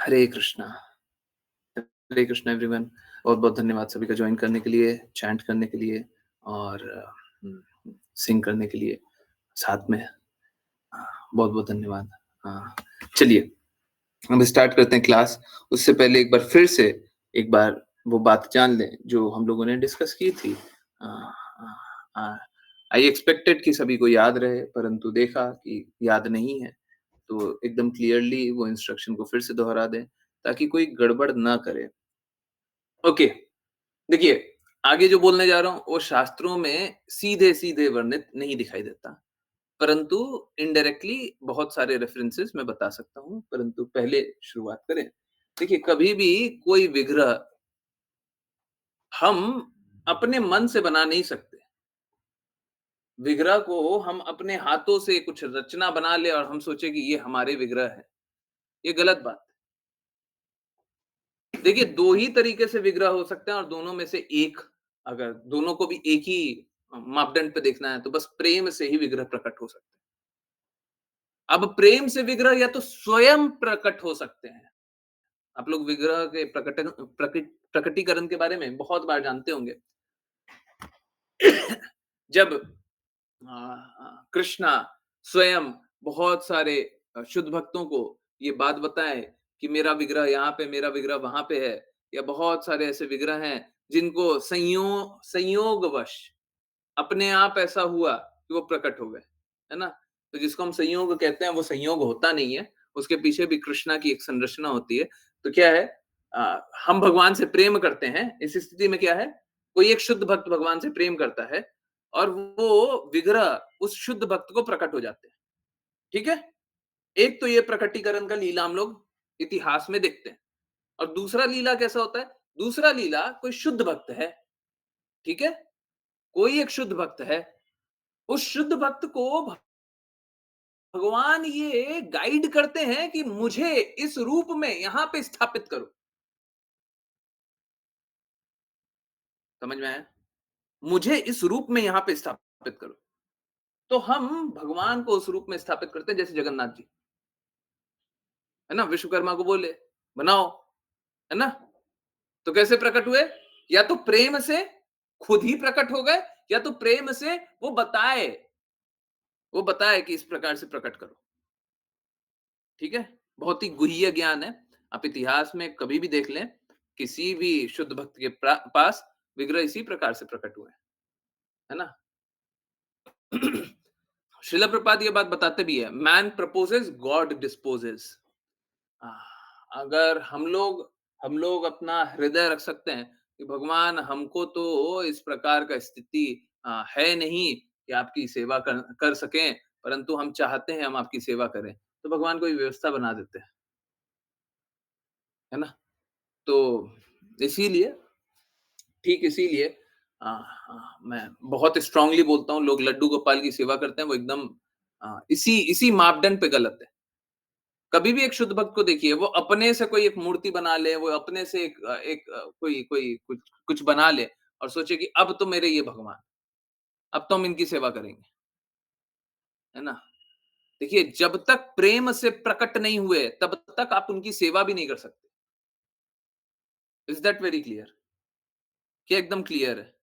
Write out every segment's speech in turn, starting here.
हरे कृष्णा, हरे Krishna everyone. बहुत-बहुत धन्यवाद सभी का जॉइन करने के लिए, चैंट करने के लिए और सिंग करने के लिए साथ में। बहुत-बहुत धन्यवाद। हाँ, चलिए हम स्टार्ट करते हैं क्लास। उससे पहले एक बार फिर से एक बार वो बात जान लें जो हम लोगों ने डिस्कस की थी। आई एक्सपेक्टेड कि सभी को याद रहे, परंतु देखा कि याद नहीं है। तो एकदम क्लियरली वो इंस्ट्रक्शन को फिर से दोहरा दें ताकि कोई गड़बड़ ना करे। ओके, देखिए आगे जो बोलने जा रहा हूँ वो शास्त्रों में सीधे-सीधे वर्णित नहीं दिखाई देता, परंतु इनडायरेक्टली बहुत सारे रेफरेंसेस मैं बता सकता हूँ, परंतु पहले शुरुआत करें। देखिए कभी भी कोई विग्रह हम अपने मन से बना नहीं सकते। विग्रह को हम अपने हाथों से कुछ रचना बना ले और हम सोचे कि ये हमारे विग्रह है, ये गलत बात है। देखिए 2 ही तरीके से विग्रह हो सकते हैं और दोनों में से एक, अगर दोनों को भी एक ही मापदंड पे देखना है तो बस प्रेम से ही विग्रह प्रकट हो सकते हैं। अब प्रेम से विग्रह या तो स्वयं प्रकट हो सकते हैं। आप लोग विग्रह के प्रकटीकरण के बारे में बहुत बार जानते होंगे। जब कृष्णा स्वयं बहुत सारे शुद्ध भक्तों को ये बात बताएं कि मेरा विग्रह यहाँ पे, मेरा विग्रह वहां पे है, या बहुत सारे ऐसे विग्रह हैं जिनको संयोगवश अपने आप ऐसा हुआ कि वो प्रकट हो गए, है ना? तो जिसको हम संयोग कहते हैं वो संयोग होता नहीं है, उसके पीछे भी कृष्णा की एक संरचना होती है। तो क्या है, हम भगवान से प्रेम करते हैं, इस स्थिति में क्या है, कोई एक शुद्ध भक्त भगवान से प्रेम करता है और वो विग्रह उस शुद्ध भक्त को प्रकट हो जाते हैं। ठीक है? एक तो ये प्रकटीकरण का लीला हम लोग इतिहास में देखते हैं। और दूसरा लीला कैसा होता है? दूसरा लीला कोई शुद्ध भक्त है, ठीक है? कोई एक शुद्ध भक्त है, उस शुद्ध भक्त को भगवान ये गाइड करते हैं कि मुझे इस रूप में यहां पे स्थापित करो। समझ में आया? मुझे इस रूप में यहां पे स्थापित करो। तो हम भगवान को उस रूप में स्थापित करते हैं, जैसे जगन्नाथ जी, है ना? विश्वकर्मा को बोले बनाओ, है ना? तो कैसे प्रकट हुए? या तो प्रेम से खुद ही प्रकट हो गए, या तो प्रेम से वो बताए कि इस प्रकार से प्रकट करो। ठीक है? बहुत ही गुह्य ज्ञान है। आप इतिहास में कभी भी देख लें, किसी भी शुद्ध भक्त के पास विग्रह इसी प्रकार से प्रकट हुए हैं, है ना? श्रील प्रभुपाद ये बात बताते भी है, मैन प्रपोजेस गॉड डिस्पोजेस। अगर हम लोग अपना हृदय रख सकते हैं कि भगवान हमको तो इस प्रकार का स्थिति है नहीं कि आपकी सेवा कर सकें, परंतु हम चाहते हैं हम आपकी सेवा करें, तो भगवान कोई व्यवस्था बना देते हैं, है ना? तो इसीलिए, ठीक इसीलिए मैं बहुत स्ट्रांगली बोलता हूँ, लोग लड्डू गोपाल की सेवा करते हैं, वो एकदम इसी इसी मापदंड पे गलत है। कभी भी एक शुद्ध भक्त को देखिए, वो अपने से कोई एक मूर्ति बना ले, वो अपने से कोई कोई कुछ कुछ बना ले और सोचे कि अब तो मेरे ये भगवान, अब तो हम इनकी सेवा करेंगे, है ना? देखिए, जब तक प्रेम से प्रकट नहीं हुए, तब तक आप उनकी सेवा भी नहीं कर सकते। Is that very clear? क्या एकदम क्लियर है?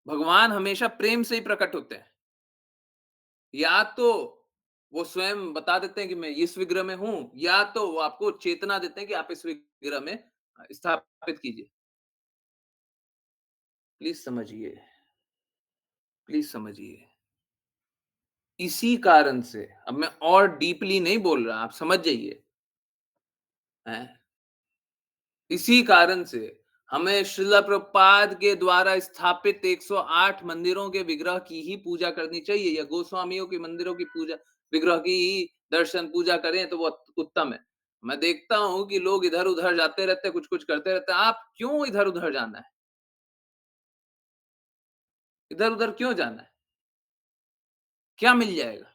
भगवान हमेशा प्रेम से ही प्रकट होते हैं। या तो वो स्वयं बता देते हैं कि मैं इस विग्रह में हूँ, या तो वो आपको चेतना देते हैं कि आप इस विग्रह में स्थापित कीजिए। प्लीज़ समझिए, प्लीज़ समझिए। इसी कारण से, अब मैं और डीपली नहीं बोल रहा, आप समझ जाइए, हैं? इसी कारण से हमें श्रील प्रभुपाद के द्वारा स्थापित 108 मंदिरों के विग्रह की ही पूजा करनी चाहिए, या गोस्वामियों के मंदिरों की पूजा, विग्रह की ही दर्शन पूजा करें तो वो उत्तम है। मैं देखता हूँ कि लोग इधर-उधर जाते रहते हैं, कुछ-कुछ करते रहते हैं। आप क्यों इधर-उधर जाना है? इधर-उधर क्यों जाना है? क्या मिल जाएगा?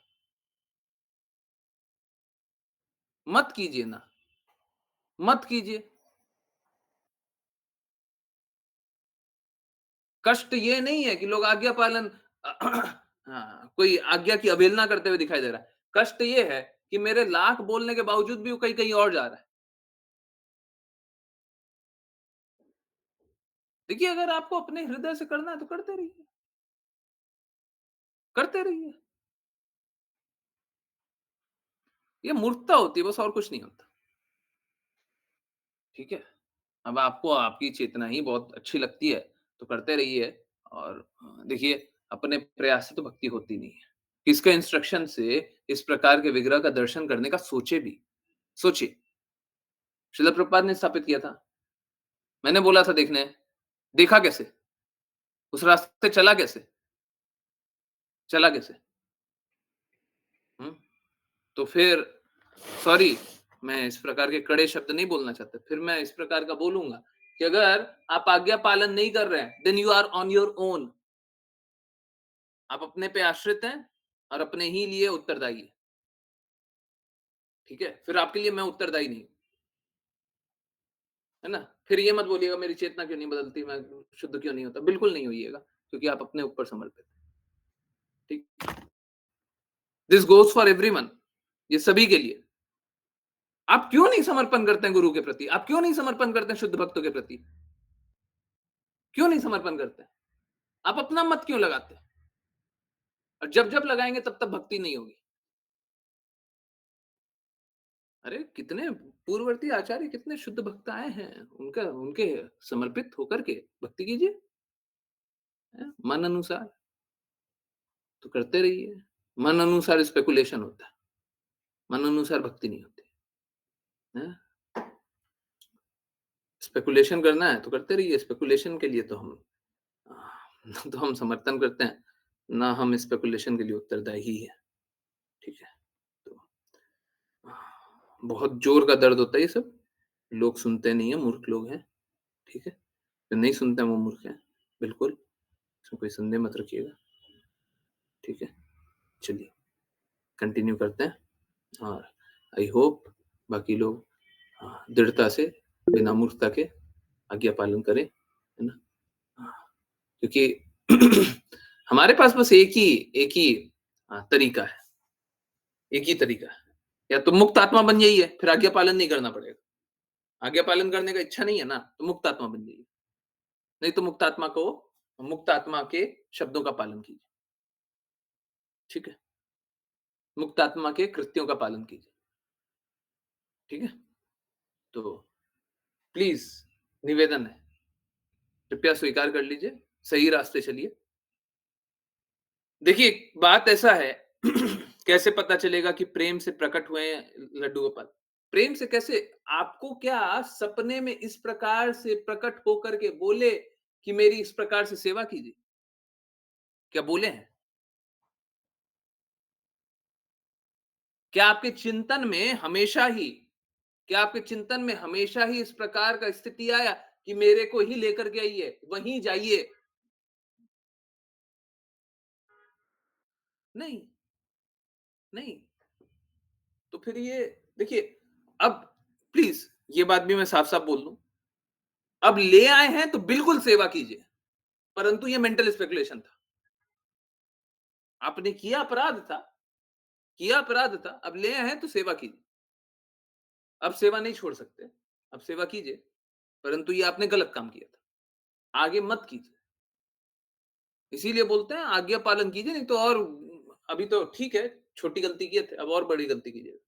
मत कीजिए ना, मत कीजिए। कष्ट ये नहीं है कि लोग आज्ञा पालन हाँ, कोई आज्ञा की अवहेलना करते हुए दिखाई दे रहा है। कष्ट ये है कि मेरे लाख बोलने के बावजूद भी वो कहीं-कहीं और जा रहा है। देखिए, अगर आपको अपने हृदय से करना है तो करते रहिए। ये मूर्खता होती है, बस और कुछ नहीं होता, ठीक है? अब आपको आपकी चेतना ही बहुत अच्छी लगती है, तो करते रहिए और देखिए, अपने प्रयास से तो भक्ति होती नहीं है। किसके इंस्ट्रक्शन से इस प्रकार के विग्रह का दर्शन करने का सोचे भी? सोचिए, श्रील प्रभुपाद ने स्थापित किया था। मैंने बोला था देखने, देखा कैसे? उस रास्ते चला कैसे? चला कैसे? हुँ? तो फिर सॉरी, मैं इस प्रकार के कड़े शब्द नहीं बोलना चाहता। फिर मैं इस प्रकार का बोलूँगा कि अगर आप आज्ञा पालन नहीं कर रहे हैं, then you are on your own. आप अपने पे आश्रित हैं और अपने ही लिए उत्तरदायी हैं, ठीक है? फिर आपके लिए मैं उत्तरदायी नहीं हूँ, है ना? फिर ये मत बोलिएगा मेरी चेतना क्यों नहीं बदलती, मैं शुद्ध क्यों नहीं होता? बिल्कुल नहीं होइएगा, क्योंकि आप अपने ऊपर समर्पित हैं, ठीक? दिस गोज़ फॉर एवरीवन, ये सभी के लिए। आप क्यों नहीं समर्पण करते हैं गुरु के प्रति? आप क्यों नहीं समर्पण करते हैं शुद्ध भक्तों के प्रति? क्यों नहीं समर्पण करते हैं? आप अपना मत क्यों लगाते हैं? और जब-जब लगाएँगे तब-तब भक्ति नहीं होगी। अरे! कितने पूर्ववर्ती आचार्य, कितने शुद्ध भक्त आए हैं, उनका उनके समर्पित होकर के भक्ति कीजिए, हैं? मन अनुसार तो करते रहिए। मन अनुसार स्पेकुलेशन होता है, मन अनुसार भक्ति नहीं होती, हैं? स्पेकुलेशन करना है तो करते रहिए, स्पेकुलेशन के लिए तो अ, ना तो हम समर्थन करते हैं, ना हम स्पेकुलेशन के लिए उत्तरदायी हैं, ठीक है? तो बहुत ज़ोर का दर्द होता है ये सब, लोग सुनते नहीं हैं, मूर्ख लोग हैं, ठीक है? जो नहीं सुनते हैं वो मूर्ख हैं, बिल्कुल, इसमें कोई संदेह मत रखिएगा, ठीक है? चलिए, कंटिन्यू करते हैं और आई होप बाकी लोग दृढ़ता से, बिना मूर्खता के आज्ञा पालन करें, है ना? क्योंकि हमारे पास बस एक ही तरीका है, एक ही तरीका है, या तो मुक्त आत्मा बन जाइए, फिर आज्ञा पालन नहीं करना पड़ेगा। आज्ञा पालन करने का इच्छा नहीं है ना, तो मुक्त आत्मा बन जाइए। नहीं तो मुक्त आत्मा के शब्दों का पालन कीजिए, ठीक है? मुक्त आत्मा के कृत्यों का पालन कीजिए, ठीक है? तो प्लीज़ निवेदन है, कृपया स्वीकार कर लीजिए, सही रास्ते चलिए। देखिए, बात ऐसा है कैसे पता चलेगा कि प्रेम से प्रकट हुए हैं लड्डू गोपाल? प्रेम से कैसे? आपको क्या सपने में इस प्रकार से प्रकट होकर के बोले कि मेरी इस प्रकार से सेवा कीजिए? क्या बोले हैं? क्या आपके चिंतन में हमेशा ही क्या आपके चिंतन में हमेशा ही इस प्रकार का स्थिति आया कि मेरे को ही लेकर के आइए, वहीं जाइए? नहीं, नहीं। तो फिर ये देखिए, अब प्लीज़ ये बात भी मैं साफ-साफ बोल दूँ, अब ले आए हैं तो बिल्कुल सेवा कीजिए, परंतु ये मेंटल स्पेकुलेशन था। आपने किया अपराध था, अब ले आए हैं तो सेवा कीजिए। अब सेवा नहीं छोड़ सकते, अब सेवा कीजिए, परंतु ये आपने गलत काम किया था। आगे मत कीजिए। इसीलिए बोलते हैं आज्ञा पालन कीजिए, नहीं तो और अभी तो ठीक है, छोटी गलती किए थे, अब और बड़ी गलती कीजिएगा।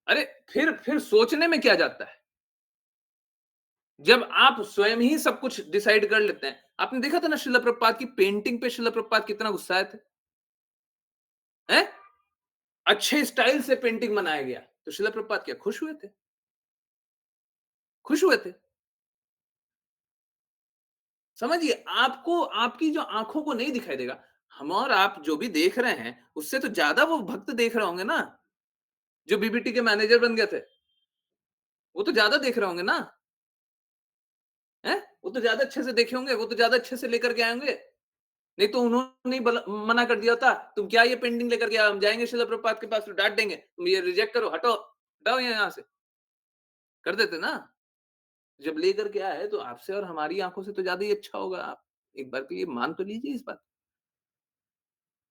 अरे! फिर सोचने में क्या जाता है? जब आप स्वयं ही सब कुछ डिसाइड कर लेते हैं। आपने देखा था ना श्रील प्रभुपाद की पेंटिंग पे श्रील प्रभुपाद कितना गुस्साए थे? हैं? अच्छे स्टाइल से पेंटिंग बनाया गया, तो श्रील प्रभुपाद क्या खुश हुए थे? खुश हुए थे। समझिए, आपको आपकी जो आँखों को नहीं दिखाई देगा, हम और आप जो भी देख रहे हैं, उससे तो ज़्यादा वो भक्त देख रहे होंगे ना, जो बीबीटी के मैनेजर बन गए थे। वो तो ज़्यादा देख रहे होंगे ना, हैं? वो तो ज़्यादा अच्छे से देखे होंगे, वो तो ज़्यादा अच्छे से लेकर के आए होंगे। नहीं तो उन्होंने ही मना कर दिया था, तुम क्या ये पेंटिंग लेकर के आओ, हम जाएँगे श्रील प्रभुपाद के पास तो डाँट देंगे, तुम ये रिजेक्ट करो, हटो, हटाओ यहाँ से। कर देते ना। जब लेकर के आए तो आपसे और हमारी आँखों से तो ज़्यादा ही अच्छा होगा। आप एक बार के लिए मान तो लीजिए इस बात,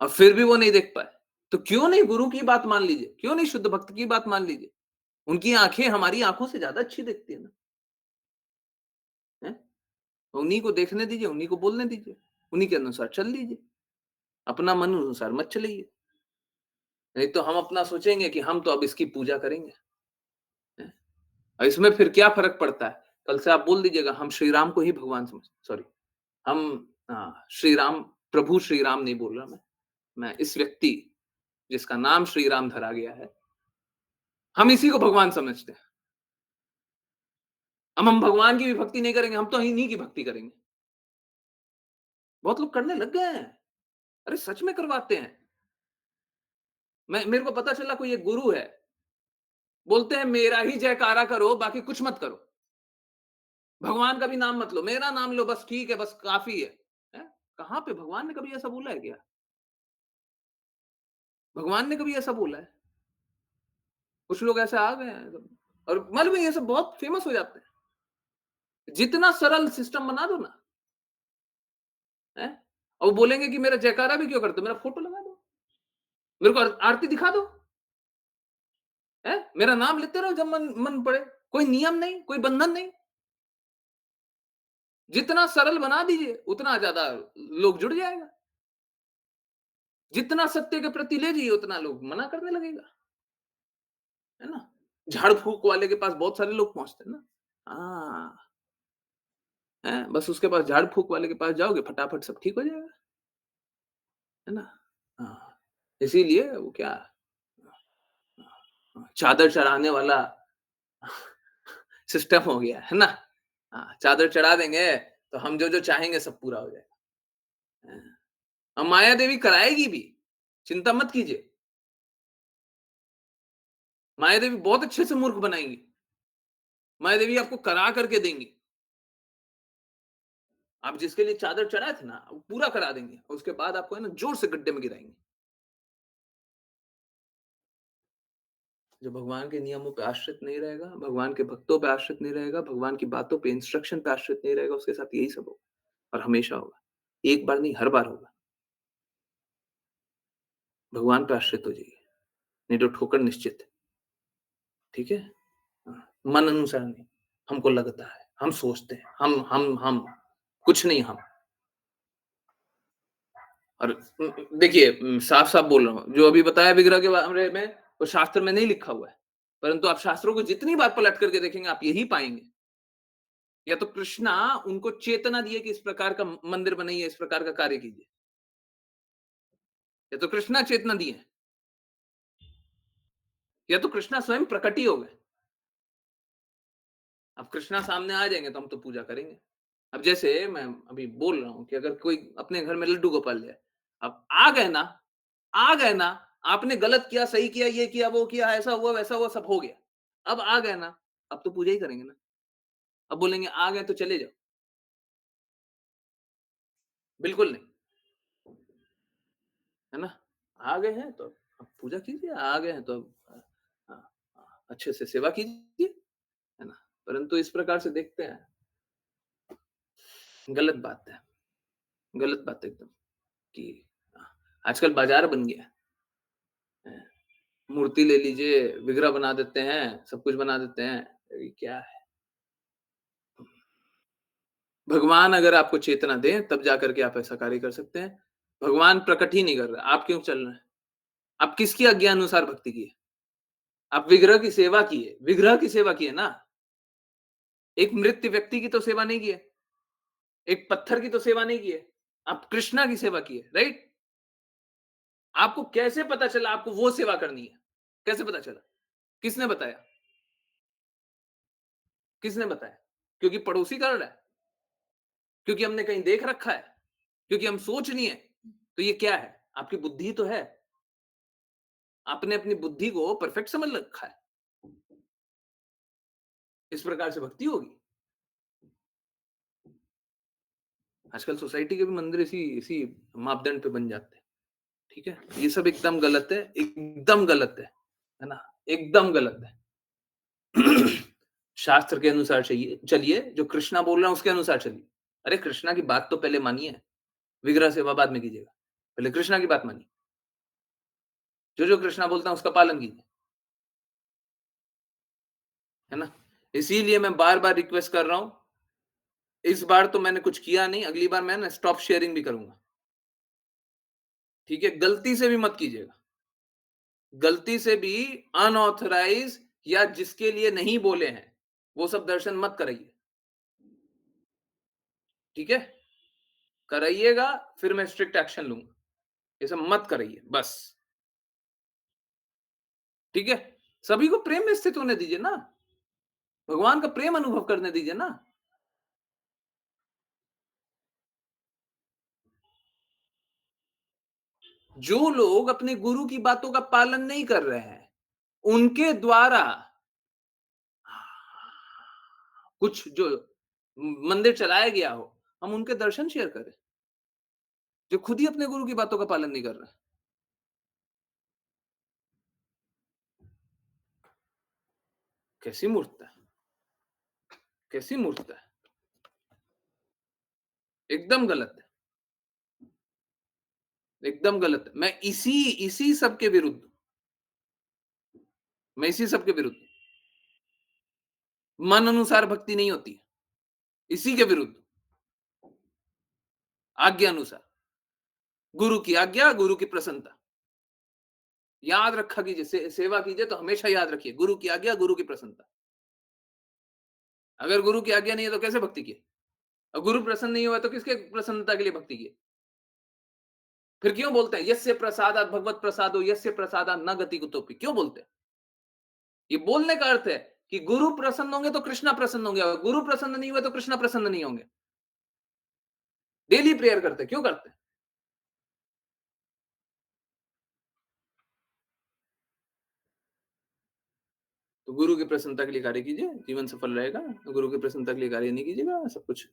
और फिर भी वो नहीं देख पाए। तो क्यों नहीं गुरु की बात मान लीजिए, क्यों नहीं शुद्ध भक्त की बात मान लीजिए? उनकी आँखें हमारी आँखों से ज़्यादा अच्छी दिखती है ना, हैं? उन्हीं को देखने दीजिए, उन्हीं को बोलने दीजिए, उन्हीं के अनुसार चल लीजिए, अपना मन अनुसार मत चलिए। नहीं तो हम अपना सोचेंगे कि हम तो अब इसकी पूजा करेंगे, हैं? और इसमें फिर क्या फ़र्क पड़ता है? कल से आप बोल दीजिएगा हम श्री राम को ही भगवान सॉरी हम श्री राम प्रभु श्री राम नहीं बोल रहा मैं इस व्यक्ति जिसका नाम श्री राम धरा गया है, हम इसी को भगवान समझते हैं। अब हम भगवान की भी भक्ति नहीं करेंगे, हम तो इन्हीं की भक्ति करेंगे। बहुत लोग करने लग गए हैं। अरे सच में करवाते हैं। मैं मेरे को पता चला कोई एक गुरु है, बोलते हैं मेरा ही जयकारा करो, बाकी कुछ मत करो। भगवान का भी नाम मत लो, मेरा नाम लो बस ठीक है, बस काफ़ी है। हैं? कहाँ पे भगवान ने कभी ऐसा बोला है क्या? भगवान ने कभी ऐसा बोला है? कुछ लोग ऐसे आ गए हैं सब और मालूम है ये सब बहुत फेमस हो जाते हैं। जितना सरल सिस्टम बना दो ना, हैं? और वो बोलेंगे कि मेरा जयकारा भी क्यों करते हो? मेरा फ़ोटो लगा दो। मेरे को आरती दिखा दो। हैं? मेरा नाम लेते रहो जब मन मन पड़े। कोई नियम नहीं, कोई बंधन नहीं। जितना सरल बना दीजिए, उतना ज़्यादा लोग जुड़ जाएगा। जितना सत्य के प्रति ले जाइए, उतना लोग मना करने लगेगा। है ना? झाड़-फूँक वाले के पास बहुत सारे लोग पहुँचते हैं ना। हाँ, हैं? बस उसके पास झाड़-फूँक वाले के पास जाओगे, फटाफट सब ठीक हो जाएगा। है ना? हाँ, इसीलिए वो क्या चादर चढ़ाने वाला सिस्टम हो गया, है ना? हाँ, चादर चढ़ा देंगे, तो हम जो-जो चाहेंगे सब पूरा हो जाएगा। हाँ, और माया देवी कराएगी भी, चिंता मत कीजिए। माया देवी बहुत अच्छे से मूर्ख बनाएँगी। माया देवी आपको करा करके देंगी। आप जिसके लिए चादर चढ़ाए थे ना, वो पूरा करा देंगी और उसके बाद आपको है ना जोर से गड्ढे में गिराएँगी। जो भगवान के नियमों पे आश्रित नहीं रहेगा, भगवान के भक्तों पे आश्रित नहीं रहेगा, भगवान की बातों पे, इंस्ट्रक्शन पे आश्रित नहीं रहेगा, उसके साथ यही सब होगा और हमेशा होगा। एक बार नहीं, हर बार होगा। भगवान पे आश्रित हो जाइए, नहीं तो ठोकर निश्चित है। ठीक है? हाँ, मन अनुसार नहीं, हमको लगता है, हम सोचते हैं, हम, कुछ नहीं हम। और देखिए साफ-साफ बोल रहा हूँ, जो अभी बताया विग्रह के बारे में, वो शास्त्र में नहीं लिखा हुआ है। परंतु आप शास्त्रों को जितनी बार पलट करके देखेंगे, आप यही पाएँगे। या तो कृष्णा उनको चेतना दिए कि इस प्रकार का मंदिर बनाइए, इस प्रकार का कार्य कीजिए। या तो कृष्णा चेतना दिए, या तो कृष्णा स्वयं प्रकट ही हो गए। अब कृष्णा सामने आ जाएँगे तो हम तो पूजा करेंगे। अब जैसे मैं अभी बोल रहा हूँ कि अगर कोई अपने घर में लड्डू गोपाल है, अब आ गए ना, आपने गलत किया, सही किया, ये किया, वो किया, ऐसा हुआ, वैसा हुआ, सब हो गया। अब आ गए ना, अब तो पूजा ही करेंगे ना। अब बोलेंगे आ गए तो चले जाओ, बिल्कुल नहीं, है ना? आ गए हैं तो अब पूजा कीजिए, आ गए हैं तो अब अच्छे से सेवा कीजिए, है ना? परंतु इस प्रकार से देखते हैं, गलत बात है, गलत बात है एकदम कि आजकल बाज़ार बन गया है। मूर्ति ले लीजिए, विग्रह बना देते हैं, सब कुछ बना देते हैं। ये क्या है? भगवान अगर आपको चेतना दें, तब जाकर के आप ऐसा कार्य कर सकते हैं। भगवान प्रकट ही नहीं कर रहा, आप क्यों चल रहे हैं? आप किसकी आज्ञा अनुसार भक्ति की है? आप विग्रह की सेवा की है, विग्रह की सेवा की है ना, एक मृत व्यक्ति की तो सेवा नहीं की है, एक पत्थर की तो सेवा नहीं की है, आप कृष्णा की सेवा की है, राइट? आपको कैसे पता चला आपको वो सेवा करनी है? कैसे पता चला? किसने बताया? किसने बताया? क्योंकि पड़ोसी कर रहा है? क्योंकि हमने कहीं देख रखा है? क्योंकि हम सोच लिए? तो ये क्या है? आपकी बुद्धि तो है। आपने अपनी बुद्धि को परफेक्ट समझ रखा है। इस प्रकार से भक्ति होगी। आजकल सोसाइटी के भी मंदिर इसी इसी मापदंड पे बन जाते हैं। ठीक है? ये सब एकदम गलत है, एकदम गलत है ना? एकदम गलत है। शास्त्र के अनुसार चाहिए चलिए, जो कृष्णा बोल रहा है उसके अनुसार चलिए। अरे कृष्णा की बात तो पहले मानिए, विग्रह सेवा बाद में कीजिएगा। पहले कृष्णा की बात मानिए। जो-जो कृष्णा बोलता है उसका पालन कीजिए। है ना? इसीलिए मैं बार-बार रिक्वेस्ट कर रहा हूँ इस बार तो मैंने कुछ किया नहीं, अगली बार मैं ना स्टॉप शेयरिंग भी करूँगा। ठीक है? गलती से भी मत कीजिएगा। गलती से भी अनऑथराइज़ या जिसके लिए नहीं बोले हैं, वो सब दर्शन मत कराइए। ठीक है? कराइएगा, फिर मैं स्ट्रिक्ट एक्शन लूँगा। ये सब मत कराइए, बस। ठीक है? सभी को प्रेम में स्थित होने दीजिए ना। भगवान का प्रेम अनुभव करने दीजिए ना। जो लोग अपने गुरु की बातों का पालन नहीं कर रहे हैं, उनके द्वारा कुछ जो मंदिर चलाया गया हो, हम उनके दर्शन शेयर करें, जो खुद ही अपने गुरु की बातों का पालन नहीं कर रहे हैं। कैसी मूर्खता है! कैसी मूर्खता है! एकदम गलत है, एकदम गलत है। मैं इसी सब के विरुद्ध हूँ। मैं इसी सब के विरुद्ध हूँ। मन अनुसार भक्ति नहीं होती है। इसी के विरुद्ध, आज्ञा अनुसार। गुरु की आज्ञा, गुरु की प्रसन्नता। याद रखा कीजिए, सेवा कीजिए तो हमेशा याद रखिए, गुरु की आज्ञा, गुरु की प्रसन्नता। अगर गुरु की आज्ञा नहीं है तो कैसे भक्ति की? और गुरु प्रसन्न नहीं हुआ तो किसके प्रसन्नता के लिए भक्ति की? फिर क्यों बोलते हैं यस्य प्रसादात् भगवत प्रसादो यस्य प्रसादात् न गति कुतोपि? क्यों बोलते हैं? ये बोलने का अर्थ है कि गुरु प्रसन्न होंगे तो कृष्णा प्रसन्न होंगे, और गुरु प्रसन्न नहीं हुए तो कृष्णा प्रसन्न नहीं होंगे। डेली प्रेयर करते हैं, क्यों करते हैं? तो गुरु की प्रसन्नता के लिए कार्य कीजिए, जीवन सफल रहेगा। गुरु की प्रसन्नता के लिए कार्य नहीं कीजिएगा, सब कुछ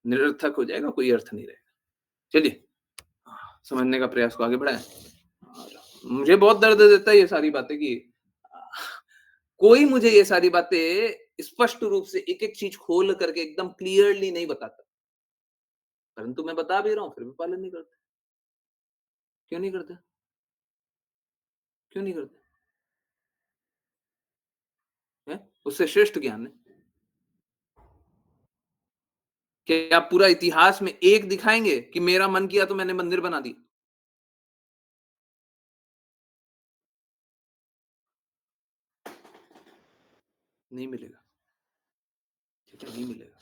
निरर्थक हो जाएगा, कोई अर्थ नहीं रहेगा। चलिए, समझने का प्रयास को आगे बढ़ाएं। और मुझे बहुत दर्द देता है ये सारी बातें कि कोई मुझे ये सारी बातें स्पष्ट रूप से एक-एक चीज खोल करके एकदम क्लियरली नहीं बताता। परंतु मैं बता भी रहा हूँ, फिर भी पालन नहीं करते। क्यों नहीं करते? क्यों नहीं करते? हैं? उससे श्रेष्ठ ज्ञान है। क्या आप पूरा इतिहास में एक दिखाएँगे कि मेरा मन किया तो मैंने मंदिर बना दिया? नहीं मिलेगा। ठीक है, नहीं मिलेगा।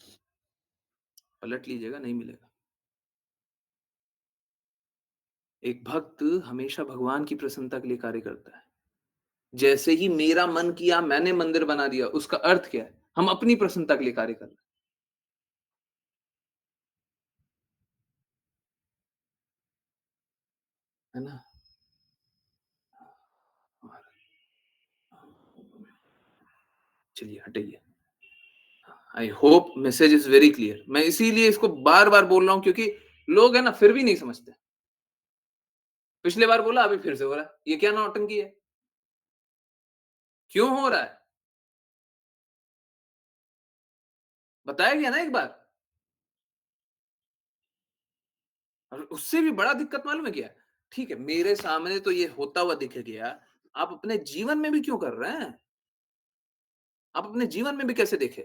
पलट लीजिएगा, नहीं मिलेगा। एक भक्त हमेशा भगवान की प्रसन्नता के लिए कार्य करता है। जैसे ही मेरा मन किया, मैंने मंदिर बना दिया, उसका अर्थ क्या है? हम अपनी प्रसन्नता के लिए कार्य कर रहे हैं। है ना? और चलिए हटाइए। I hope message is very clear. मैं इसीलिए इसको बार-बार बोल रहा हूँ क्योंकि लोग है ना फिर भी नहीं समझते। पिछली बार बोला, अभी फिर से हो रहा है। ये क्या नौटंकी है? क्यों हो रहा है? बताया गया ना एक बार। और उससे भी बड़ा दिक्कत मालूम है क्या है? ठीक है, मेरे सामने तो ये होता हुआ दिख गया। आप अपने जीवन में भी क्यों कर रहे हैं? आप अपने जीवन में भी कैसे देखें?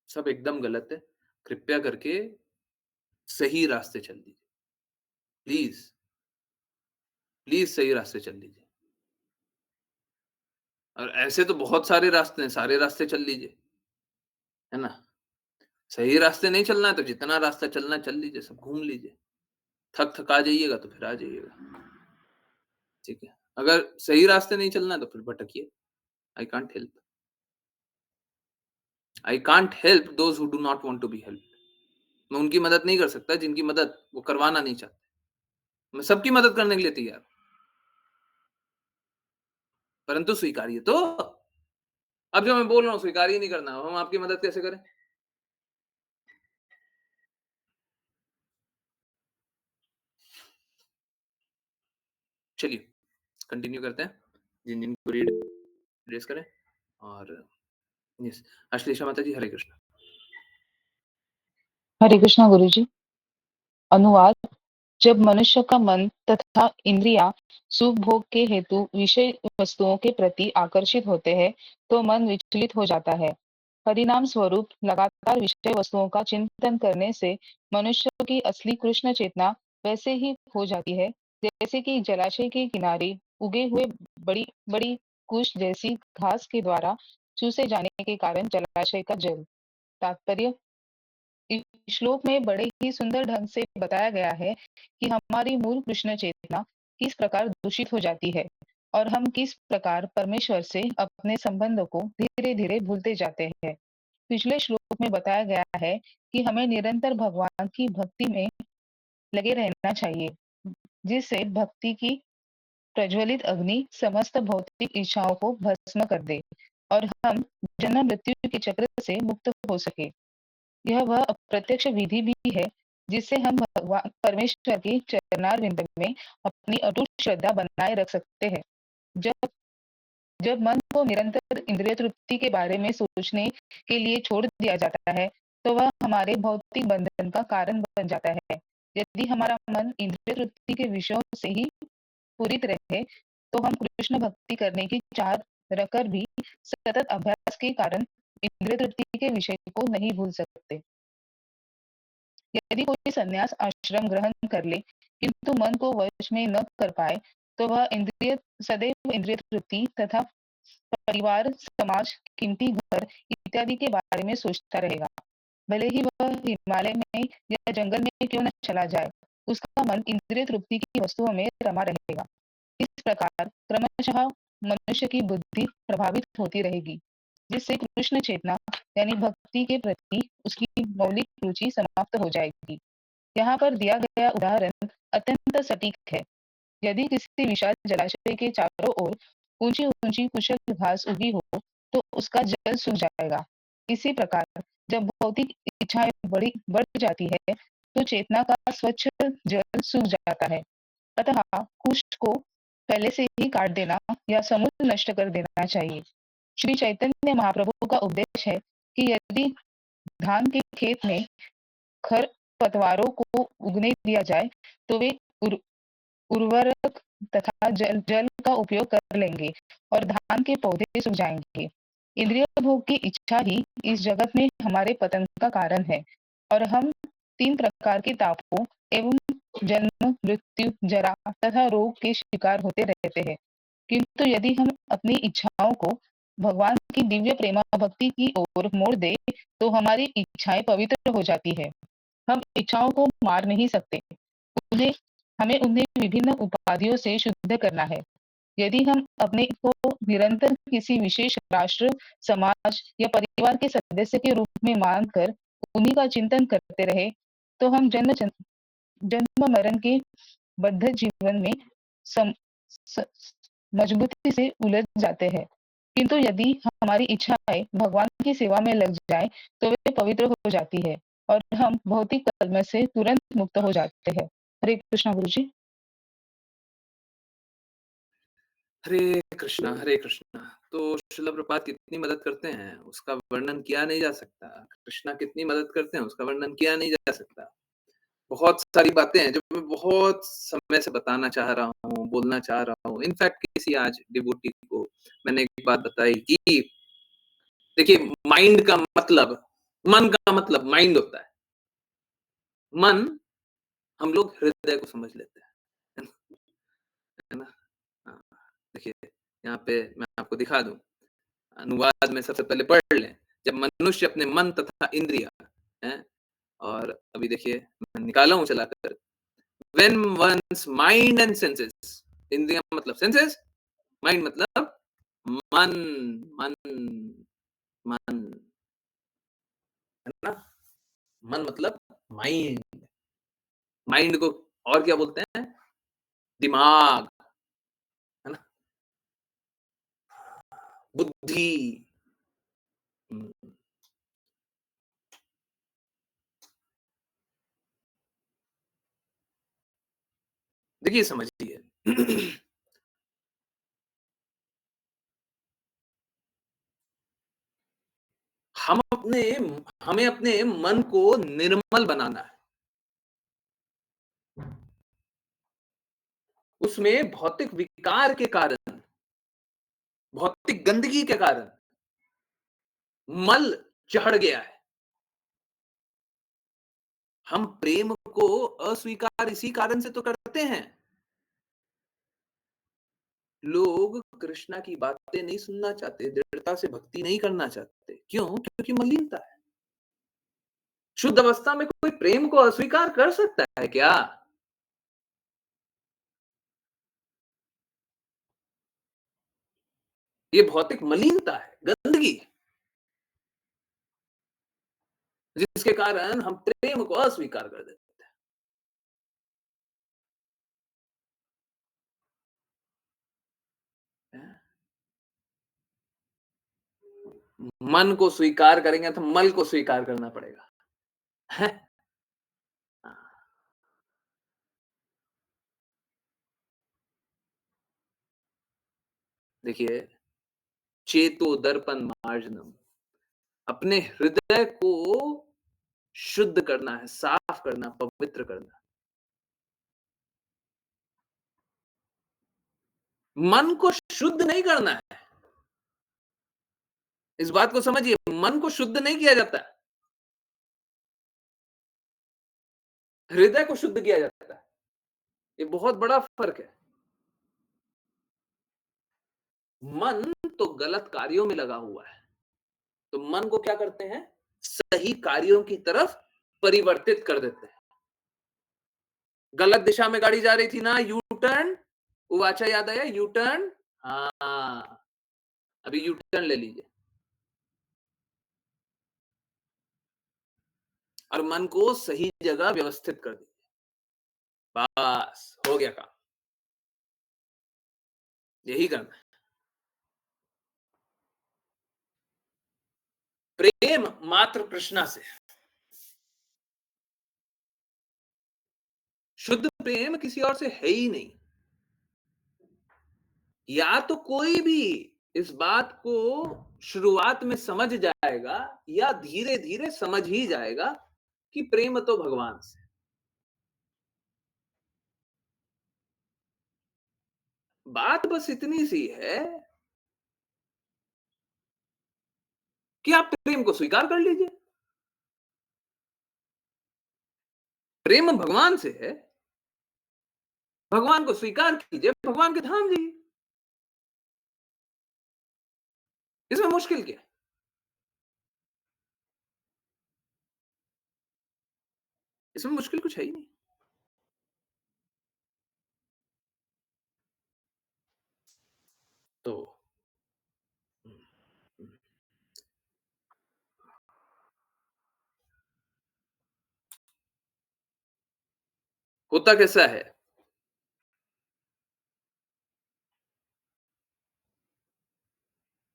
सब एकदम गलत है। कृपया करके सही रास्ते चल दीजिए। प्लीज़, प्लीज़ सही रास्ते चल लीजिए। और ऐसे तो बहुत सारे रास्ते हैं, सारे रास्ते चल लीजिए। है ना? सही रास्ते नहीं चलना है तो जितना रास्ता चलना है चल लीजिए, सब घूम लीजिए। थक-थका जाइएगा तो फिर आ जाइएगा। ठीक है? अगर सही रास्ते नहीं चलना है तो फिर भटकिए। I can't help. I can't help those who do not want to be helped. मैं उनकी मदद नहीं कर सकता जिनकी मदद वो करवाना नहीं चाहते। मैं सबकी मदद करने के लिए तैयार हूँ, परंतु स्वीकारिए तो। अब जो मैं बोल रहा हूँ स्वीकार ही नहीं करना, हम आपकी मदद कैसे करें? चलिए, कंटिन्यू करते हैं। जिन-जिन को रीड रेज़ करें और यस, अश्लेषा माता जी, हरे कृष्ण। हरे कृष्णा गुरुजी। अनुवाद जब मनुष्य का मन तथा इंद्रियां सुख भोग के हेतु विषय वस्तुओं के प्रति आकर्षित होते हैं, तो मन विचलित हो जाता है। परिणाम स्वरूप लगातार विषय वस्तुओं का चिंतन करने से मनुष्य की असली कृष्ण चेतना वैसे ही हो जाती है, जैसे कि जलाशय के किनारे उगे हुए बड़ी बड़ी कुश जैसी घास के द्वारा चूसे जाने के कारण जलाशय का जल। तात्पर्य, इस श्लोक में बड़े ही सुंदर ढंग से बताया गया है कि हमारी मूल कृष्ण चेतना किस प्रकार दूषित हो जाती है और हम किस प्रकार परमेश्वर से अपने संबंधों को धीरे धीरे भूलते जाते हैं। पिछले श्लोक में बताया गया है कि हमें निरंतर भगवान की भक्ति में लगे रहना चाहिए, जिससे भक्ति की प्रज्वलित अग्नि समस्त भौतिक इच्छाओं को भस्म कर दे और हम जन्म मृत्यु के चक्र से मुक्त हो सके। यह वह अप्रत्यक्ष विधि भी है जिससे हम भगवान परमेश्वर के चरणारविंद में अपनी अटूट श्रद्धा बनाए रख सकते हैं। जब जब मन को निरंतर इंद्रिय तृप्ति के बारे में सोचने के लिए छोड़ दिया जाता है, तो वह हमारे भौतिक बंधन का कारण बन जाता है। यदि हमारा मन इंद्रिय तृप्ति के विषयों से ही पूरित रहे, तो हम कृष्ण भक्ति करने की चाह रखकर भी सतत अभ्यास के कारण इंद्रिय तृप्ति के विषय को नहीं भूल सकते। यदि कोई संन्यास आश्रम ग्रहण कर ले, किंतु मन को वश में न कर पाए, तो वह इंद्रिय सदैव इंद्रिय तृप्ति तथा परिवार, समाज, कीमती घर इत्यादि के बारे में सोचता रहेगा। भले ही वह हिमालय में या जंगल में क्यों न चला जाए, उसका मन इंद्रिय तृप्ति की वस्तुओं में रमा रहेगा। इस प्रकार क्रमशः मनुष्य की बुद्धि प्रभावित होती रहेगी, जिससे कृष्ण चेतना यानी भक्ति के प्रति उसकी मौलिक रुचि समाप्त हो जाएगी। यहाँ पर दिया गया उदाहरण अत्यंत सटीक है। यदि किसी विशाल जलाशय के चारों ओर ऊंची ऊंची कुशल घास उगी हो, तो उसका जल सूख जाएगा। इसी प्रकार जब भौतिक इच्छाएं बढ़ जाती है, तो चेतना का स्वच्छ जल सूख जाता है। अतः कुश को पहले से ही काट देना या समूल नष्ट कर देना चाहिए। श्री चैतन्य महाप्रभु का उपदेश है कि यदि धान के खेत में खर पतवारों को उगने दिया जाए, तो वे उर, उर्वरक तथा जल का उपयोग कर लेंगे और धान के पौधे सूख जाएंगे। इंद्रिय भोग की इच्छा ही इस जगत में हमारे पतन का कारण है और हम तीन प्रकार के तापों एवं जन्म, मृत्यु, जरा तथा रोग के शिकार होते रहते हैं। किंतु यदि हम अपनी इच्छाओं को भगवान की दिव्य प्रेमा भक्ति की ओर मोड़ दे, तो हमारी इच्छाएं पवित्र हो जाती है। हम इच्छाओं को मार नहीं सकते, उन्हें हमें उन्हें विभिन्न उपाधियों से शुद्ध करना है। यदि हम अपने को निरंतर किसी विशेष राष्ट्र, समाज या परिवार के सदस्य के रूप में मानकर उन्हीं का चिंतन करते रहे, तो हम जन्म मरण के बद्ध जीवन में सम, स, मजबूती से उलझ जाते हैं। किंतु यदि हमारी इच्छाएं भगवान की सेवा में लग जाए, तो वे पवित्र हो जाती है और हम भौतिक कर्म से तुरंत मुक्त हो जाते हैं। हरे कृष्णा गुरु जी। हरे कृष्णा। तो श्रील प्रभुपाद कितनी मदद करते हैं, उसका वर्णन किया नहीं जा सकता। कृष्णा कितनी मदद करते हैं, उसका वर्णन किया नहीं जा सकता। बहुत सारी बातें हैं जो मैं बहुत समय से बताना चाह रहा हूँ, बोलना चाह रहा हूँ। इनफैक्ट किसी आज डिवोटी को मैंने एक बात बताई कि देखिए, माइंड का मतलब, मन का मतलब माइंड होता है। मन हम लोग हृदय को समझ लेते हैं, है ना? है ना? हाँ, देखिए, यहाँ पे मैं आपको दिखा दूँ। अनुवाद में सबसे पहले पढ़ लें। जब मनुष्य अपने मन तथा इंद्रिय हैं, और अभी देखिए मैं निकाला हूँ चलाकर। When one's mind and senses, इंद्रियां मतलब सेंसेस, माइंड मतलब मन, मन, मन, है ना? मन मतलब माइंड, माइंड को और क्या बोलते हैं? दिमाग, है ना? बुद्धि। हम्म, देखिए समझिए। हम अपने हमें अपने मन को निर्मल बनाना है। उसमें भौतिक विकार के कारण, भौतिक गंदगी के कारण मल चढ़ गया है। हम प्रेम को अस्वीकार इसी कारण से तो करते हैं। लोग कृष्णा की बातें नहीं सुनना चाहते, दृढ़ता से भक्ति नहीं करना चाहते। क्यों? क्योंकि मलिनता है। शुद्ध अवस्था में कोई प्रेम को अस्वीकार कर सकता है क्या? ये भौतिक मलिनता है, गंदगी है, जिसके कारण हम प्रेम को अस्वीकार कर देते हैं। मन को स्वीकार करेंगे तो मल को स्वीकार करना पड़ेगा। हैं? देखिए, चेतो दर्पण मार्जनम, अपने हृदय को शुद्ध करना है, साफ करना, पवित्र करना। मन को शुद्ध नहीं करना है। इस बात को समझिए, मन को शुद्ध नहीं किया जाता है, हृदय को शुद्ध किया जाता है। ये बहुत बड़ा फर्क है। मन तो गलत कार्यों में लगा हुआ है, तो मन को क्या करते हैं? सही कार्यों की तरफ परिवर्तित कर देते हैं। गलत दिशा में गाड़ी जा रही थी ना, यू टर्न, वो वाचा याद आया, यू टर्न। हाँ, अभी यू टर्न ले लीजिए और मन को सही जगह व्यवस्थित कर दीजिए। बस हो गया काम। यही करना है। प्रेम मात्र कृष्णा से, शुद्ध प्रेम किसी और से है ही नहीं। या तो कोई भी इस बात को शुरुआत में समझ जाएगा या धीरे धीरे समझ ही जाएगा कि प्रेम तो भगवान से। बात बस इतनी सी है कि आप प्रेम को स्वीकार कर लीजिए। प्रेम भगवान से है, भगवान को स्वीकार कीजिए, भगवान के धाम जाइए। इसमें मुश्किल क्या है? इसमें मुश्किल कुछ है ही नहीं। तो होता कैसा है?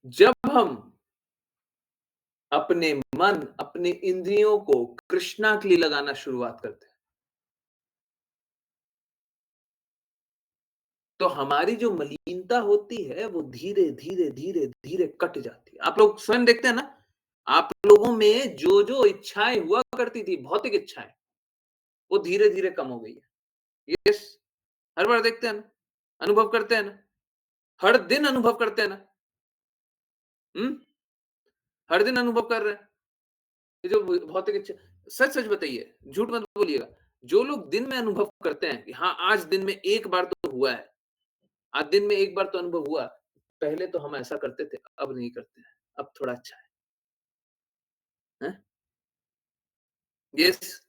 जब हम अपने मन, अपने इंद्रियों को कृष्णा के लिए लगाना शुरुआत करते हैं, तो हमारी जो मलिनता होती है वो धीरे धीरे धीरे धीरे कट जाती है। आप लोग स्वयं देखते हैं ना, आप लोगों में जो जो इच्छाएं हुआ करती थी, भौतिक इच्छाएं, वो धीरे धीरे कम हो गई है। यस, हर बार देखते हैं ना, अनुभव करते हैं ना, हर दिन अनुभव करते हैं ना। हम्म, हर दिन अनुभव कर रहे हैं। ये जो भौतिक इच्छा, सच सच बताइए, झूठ मत बोलिएगा। जो लोग दिन में अनुभव करते हैं कि हाँ, आज दिन में एक बार तो हुआ है, आज दिन में एक बार तो अनुभव हुआ, पहले तो हम ऐसा करते थे, अब नहीं करते हैं, अब थोड़ा अच्छा है। यस,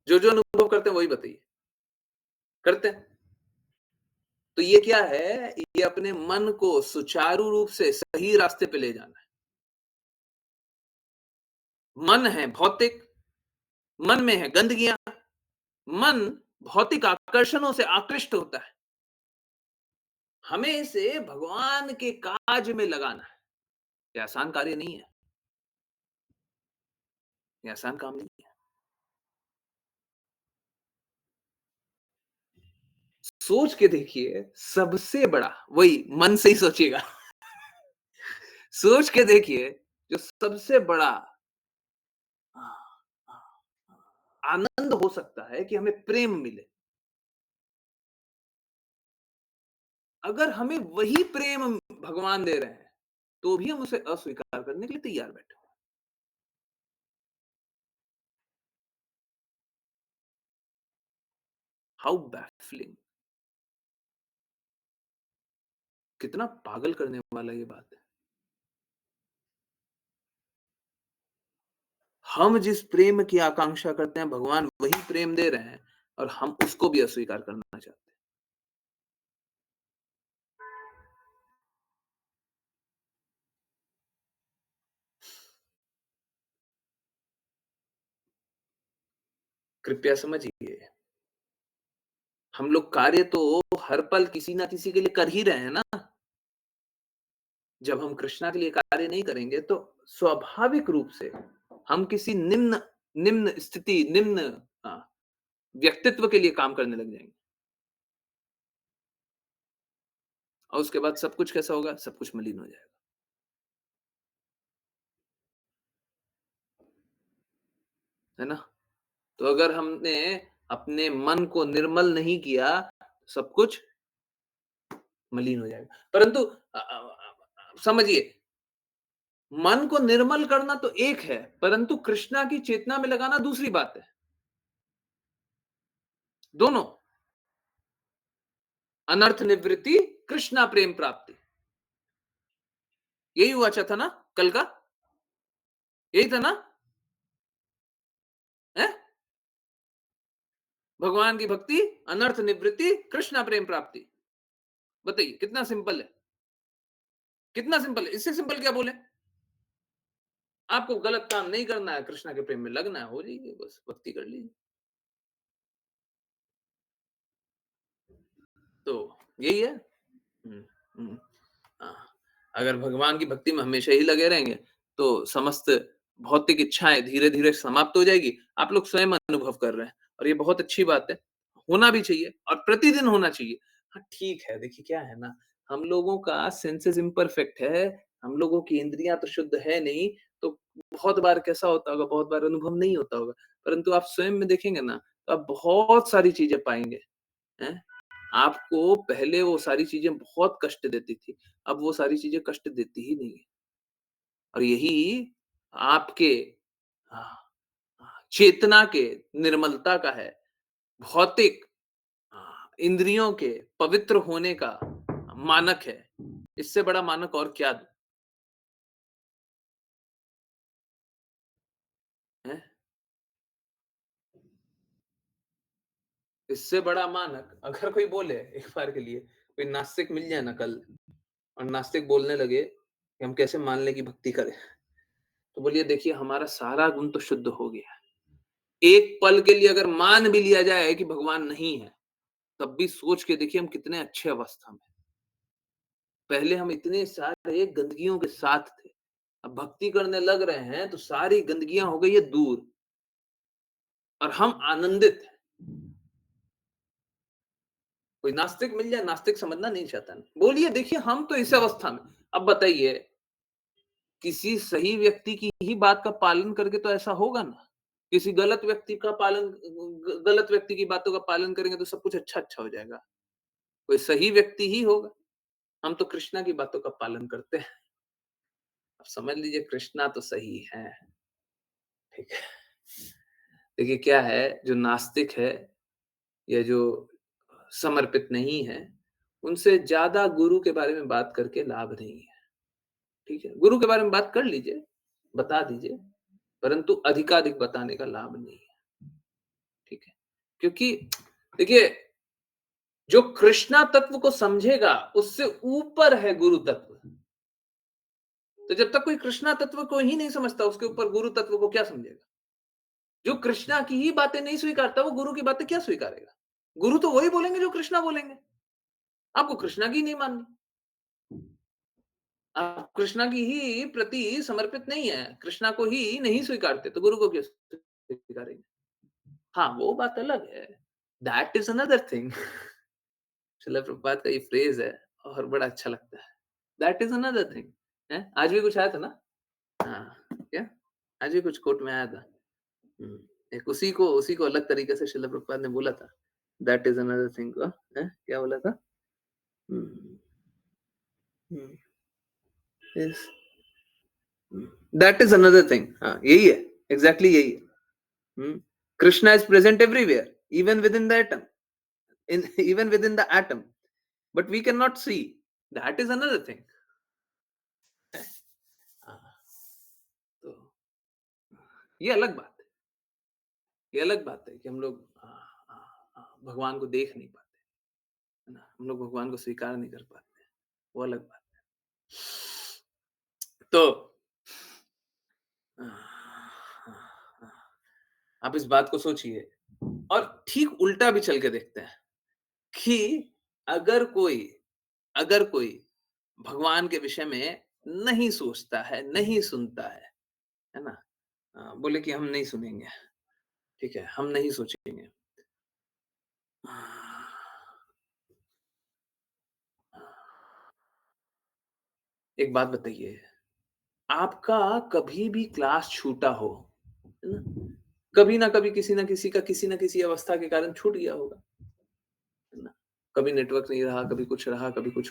जो अनुभव करते हैं वही बताइए। करते हैं। तो ये क्या है? ये अपने मन को सुचारू रूप से सही रास्ते पे ले जाना है। मन है भौतिक, मन में है गंदगियाँ, मन भौतिक आकर्षणों से आकृष्ट होता है। हमें इसे भगवान के काज में लगाना है। ये आसान कार्य नहीं है, ये आसान काम नहीं है। सोच के देखिए, सबसे बड़ा वही मन से ही सोचिएगा। सोच के देखिए, जो सबसे बड़ा आनंद हो सकता है कि हमें प्रेम मिले। अगर हमें वही प्रेम भगवान दे रहे हैं, तो भी हम उसे अस्वीकार करने के लिए तैयार बैठे हैं। How baffling! कितना पागल करने वाला ये बात है। हम जिस प्रेम की आकांक्षा करते हैं, भगवान वही प्रेम दे रहे हैं और हम उसको भी अस्वीकार करना चाहते हैं। कृपया समझिए, हम लोग कार्य तो हर पल किसी ना किसी के लिए कर ही रहे हैं ना। जब हम कृष्णा के लिए कार्य नहीं करेंगे, तो स्वाभाविक रूप से हम किसी निम्न निम्न स्थिति, निम्न अ, व्यक्तित्व के लिए काम करने लग जाएँगे। और उसके बाद सब कुछ कैसा होगा? सब कुछ मलिन हो जाएगा, है ना? तो अगर हमने अपने मन को निर्मल नहीं किया, सब कुछ मलिन हो जाएगा। परंतु समझिए, मन को निर्मल करना तो एक है, परंतु कृष्णा की चेतना में लगाना दूसरी बात है। दोनों, अनर्थ निवृत्ति, कृष्णा प्रेम प्राप्ति। यही हुआ था ना कल का? यही था ना? हैं? भगवान की भक्ति, अनर्थ निवृत्ति, कृष्णा प्रेम प्राप्ति। बताइए कितना सिंपल है? कितना सिंपल है? इससे सिंपल क्या बोले? आपको गलत काम नहीं करना है, कृष्णा के प्रेम में लगना है, हो जाइए बस, भक्ति कर लीजिए। तो यही है। हुँ, हुँ। हाँ, अगर भगवान की भक्ति में हमेशा ही लगे रहेंगे, तो समस्त भौतिक इच्छाएँ धीरे-धीरे समाप्त हो जाएगी। आप लोग स्वयं अनुभव कर रहे हैं और ये बहुत अच्छी बात है। होना भी चाहिए और प्रतिदिन होना चाहिए। हाँ, ठीक है, देखिए क्या है ना, हम लोगों का सेंसेस इम्परफेक्ट है, हम लोगों की इंद्रियाँ तो शुद्ध है नहीं, तो बहुत बार कैसा होता होगा, बहुत बार अनुभव नहीं होता होगा। परंतु आप स्वयं में देखेंगे ना, तो आप बहुत सारी चीज़ें पाएँगे, हैं? आपको पहले वो सारी चीज़ें बहुत कष्ट देती थी, अब वो सारी चीज़ें कष्ट देती ही नहीं है। और यही आपके अ चेतना के निर्मलता का है, भौतिक इंद्रियों के पवित्र होने का मानक है। इससे बड़ा मानक और क्या दूँ, हैं? इससे बड़ा मानक अगर कोई बोले एक बार के लिए, कोई नास्तिक मिल जाए ना कल और नास्तिक बोलने लगे कि हम कैसे मान लें कि भक्ति करें, तो बोलिए देखिए हमारा सारा गुण तो शुद्ध हो गया है। एक पल के लिए अगर मान भी लिया जाए कि भगवान नहीं है, तब भी सोच के देखिए हम कितने अच्छे अवस्था में हैं। पहले हम इतने सारे गंदगियों के साथ थे। अब भक्ति करने लग रहे हैं तो सारी गंदगियाँ हो गई है दूर और हम आनंदित हैं। कोई नास्तिक मिल जाए, नास्तिक समझना नहीं चाहता। बोलिए देखिए हम तो इस अवस्था में। अब बताइए किसी सही व्यक्ति की ही बात का पालन करके तो ऐसा होगा ना। किसी गलत व्यक्ति की बातों का पालन करेंगे तो सब कुछ अच्छा-अच्छा हो जाएगा। कोई सही व्यक्ति ही होगा। हम तो कृष्णा की बातों का पालन करते हैं। अब समझ लीजिए कृष्णा तो सही है, ठीक है। देखिए क्या है जो नास्तिक है या जो समर्पित नहीं है, उनसे ज़्यादा गुरु के बारे में बात करके लाभ नहीं है, ठीक है। गुरु के बारे में बात कर लीजिए, बता दीजिए, परंतु अधिकाधिक बताने का लाभ नहीं है, ठीक है। क्योंकि देखिए जो कृष्णा तत्व को समझेगा, उससे ऊपर है गुरु तत्व। तो जब तक कोई कृष्णा तत्व को ही नहीं समझता, उसके ऊपर गुरु तत्व को क्या समझेगा? जो कृष्णा की ही बातें नहीं स्वीकारता, वो गुरु की बातें क्या स्वीकारेगा? गुरु तो वही बोलेंगे जो कृष्णा बोलेंगे। आपको कृष्णा की नहीं माननी। आप कृष्णा की ही प्रति समर्पित नहीं है, कृष्णा को ही नहीं स्वीकारते, तो गुरु को क्यों स्वीकारेंगे? हाँ, वो बात अलग है। That is another thing. शिला प्रभुपाद का ये फ्रेज़ है और बड़ा अच्छा लगता है। That is another thing. हैं? आज भी कुछ आया था ना? हाँ, क्या? आज भी कुछ कोट में आया था। हुँ, एक उसी को अलग तरीके से शिला प्रभुपाद ने बोला था। दैट इज़ अनदर थिंग को हैं? क्या बोला था? हुँ। हुँ, yes, that is another thing. हाँ, यही है, एग्ज़ैक्टली यही है। हुँ, Krishna is present everywhere, even within the atom, in even within the atom, but we can not see, that is another thing. हाँ, तो ये अलग बात है। ये अलग बात है कि हम लोग भगवान को देख नहीं पाते, है ना? हम लोग भगवान को स्वीकार नहीं कर पाते हैं, वो अलग बात है। तो अ, आप इस बात को सोचिए और ठीक उल्टा भी चल के देखते हैं कि अगर कोई अगर कोई भगवान के विषय में नहीं सोचता है, नहीं सुनता है ना? बोले कि हम नहीं सुनेंगे, ठीक है, हम नहीं सोचेंगे। एक बात बताइए, आपका कभी भी क्लास छूटा हो, है ना? कभी ना कभी किसी न किसी का किसी न किसी अवस्था के कारण छूट गया होगा, है ना? कभी नेटवर्क नहीं रहा, कभी कुछ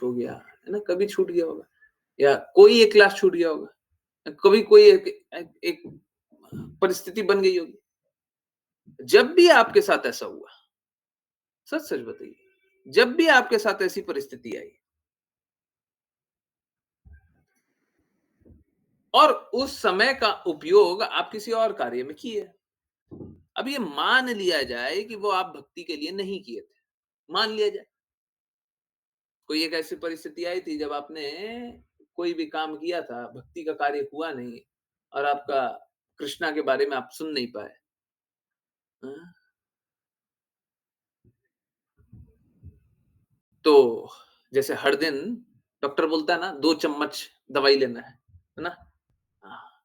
हो गया, है ना? कभी छूट गया होगा या कोई एक क्लास छूट गया होगा। कभी कोई एक एक परिस्थिति बन गई होगी। जब भी आपके साथ ऐसा हुआ, सच-सच बताइए, जब भी आपके साथ ऐसी परिस्थिति आई और उस समय का उपयोग आप किसी और कार्य में किए, अब ये मान लिया जाए कि वो आप भक्ति के लिए नहीं किए थे, मान लिया जाए। कोई एक ऐसी परिस्थिति आई थी जब आपने कोई भी काम किया था, भक्ति का कार्य हुआ नहीं और आपका कृष्णा के बारे में आप सुन नहीं पाए। हाँ, तो जैसे हर दिन डॉक्टर बोलता है ना 2 चम्मच दवाई लेना है ना? हाँ,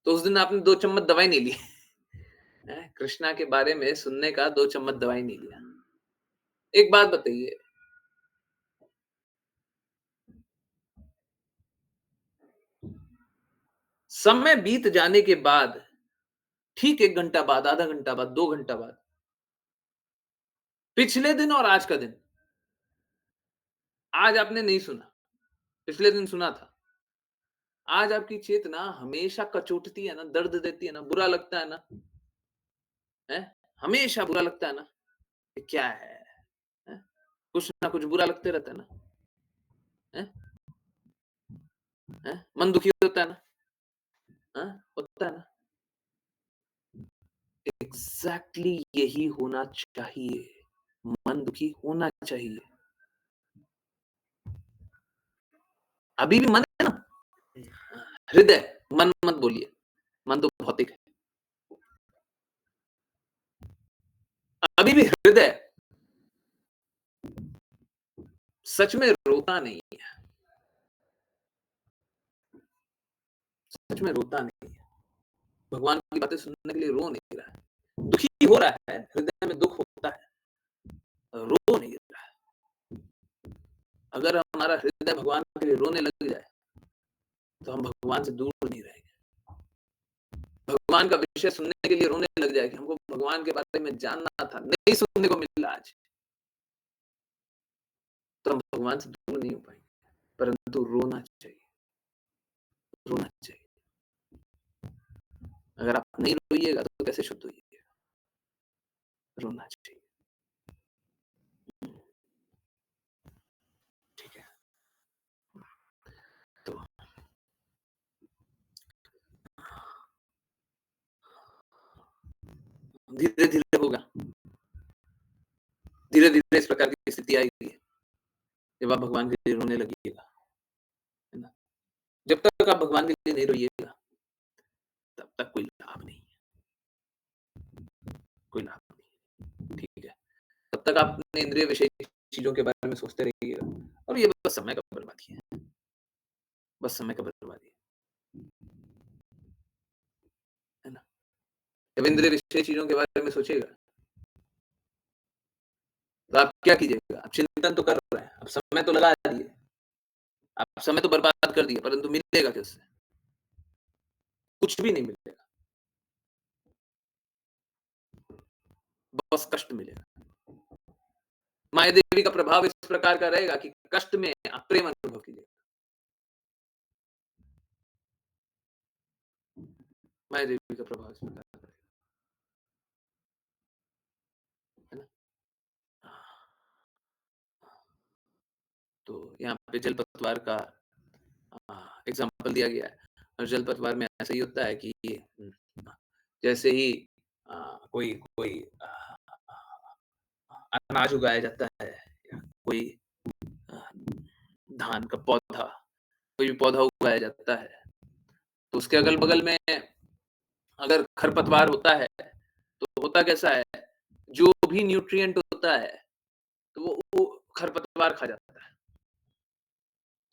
तो उस दिन आपने 2 चम्मच दवाई नहीं ली। हैं, कृष्णा के बारे में सुनने का 2 चम्मच दवाई नहीं लिया। एक बात बताइए, समय बीत जाने के बाद, ठीक 1 घंटा बाद, आधा घंटा बाद, 2 घंटा बाद, पिछले दिन और आज का दिन, आज आपने नहीं सुना, पिछले दिन सुना था। आज आपकी चेतना हमेशा कचोटती है ना, दर्द देती है ना, बुरा लगता है ना, हैं? हमेशा बुरा लगता है ना, ये क्या है? हैं? कुछ ना कुछ बुरा लगते रहता है ना, हैं? हैं? मन दुखी होता है ना, हाँ? होता है ना। एग्ज़ैक्टली यही होना चाहिए, मन दुखी होना चाहिए। अभी भी मन है ना, हृदय, मन मत बोलिए, मन तो भौतिक है। अभी भी हृदय सच में रोता नहीं है, सच में रोता नहीं है। भगवान की बातें सुनने के लिए रो नहीं रहा है। दुखी हो रहा है, हृदय में दुःख होता है, रो नहीं रहा है। अगर हमारा हृदय भगवान के लिए रोने लग जाए, तो हम भगवान से दूर नहीं रहेंगे। भगवान का विषय सुनने के लिए रोने लग जाए कि हमको भगवान के बारे में जानना था, नहीं सुनने को मिला आज, तो हम भगवान से दूर नहीं हो पाएँगे। परंतु रोना चाहिए, रोना चाहिए। अगर आप नहीं रोइएगा तो कैसे शुद्ध होइएगा? रोना चाहिए। ठीक है? तो धीरे-धीरे होगा। धीरे-धीरे इस प्रकार की स्थिति आएगी, जब आप भगवान के लिए रोने लगिएगा, है ना? जब तक आप भगवान के लिए नहीं रोइएगा, तब तक कोई लाभ नहीं है, कोई लाभ नहीं, ठीक है? तब तक आप अपने इंद्रिय विषय चीज़ों के बारे में सोचते रहिएगा और ये बस समय का बर्बादी है, बस समय का बर्बादी है ना? जब इंद्रिय विषय चीज़ों के बारे में सोचिएगा, तो आप क्या कीजिएगा? आप चिंतन तो कर रहे हैं, आप समय तो लगा दिए, आप समय तो बर्बाद कर दिए, परंतु मिलेगा क्या उससे? कुछ भी नहीं मिलेगा, बस कष्ट मिलेगा। माया देवी का प्रभाव इस प्रकार का रहेगा कि कष्ट में आप प्रेम अनुभव कीजिएगा। माया देवी का प्रभाव इस प्रकार का है ना? तो यहाँ पे जल पतवार का एग्ज़ाम्पल दिया गया है और जल पतवार में ऐसा ही होता है कि जैसे ही कोई कोई अनाज उगाया जाता है या कोई अ, धान का पौधा, कोई भी पौधा उगाया जाता है, तो उसके अगल-बगल में अगर खरपतवार होता है, तो होता कैसा है, जो भी न्यूट्रिएंट होता है, तो वो खरपतवार खा जाता है।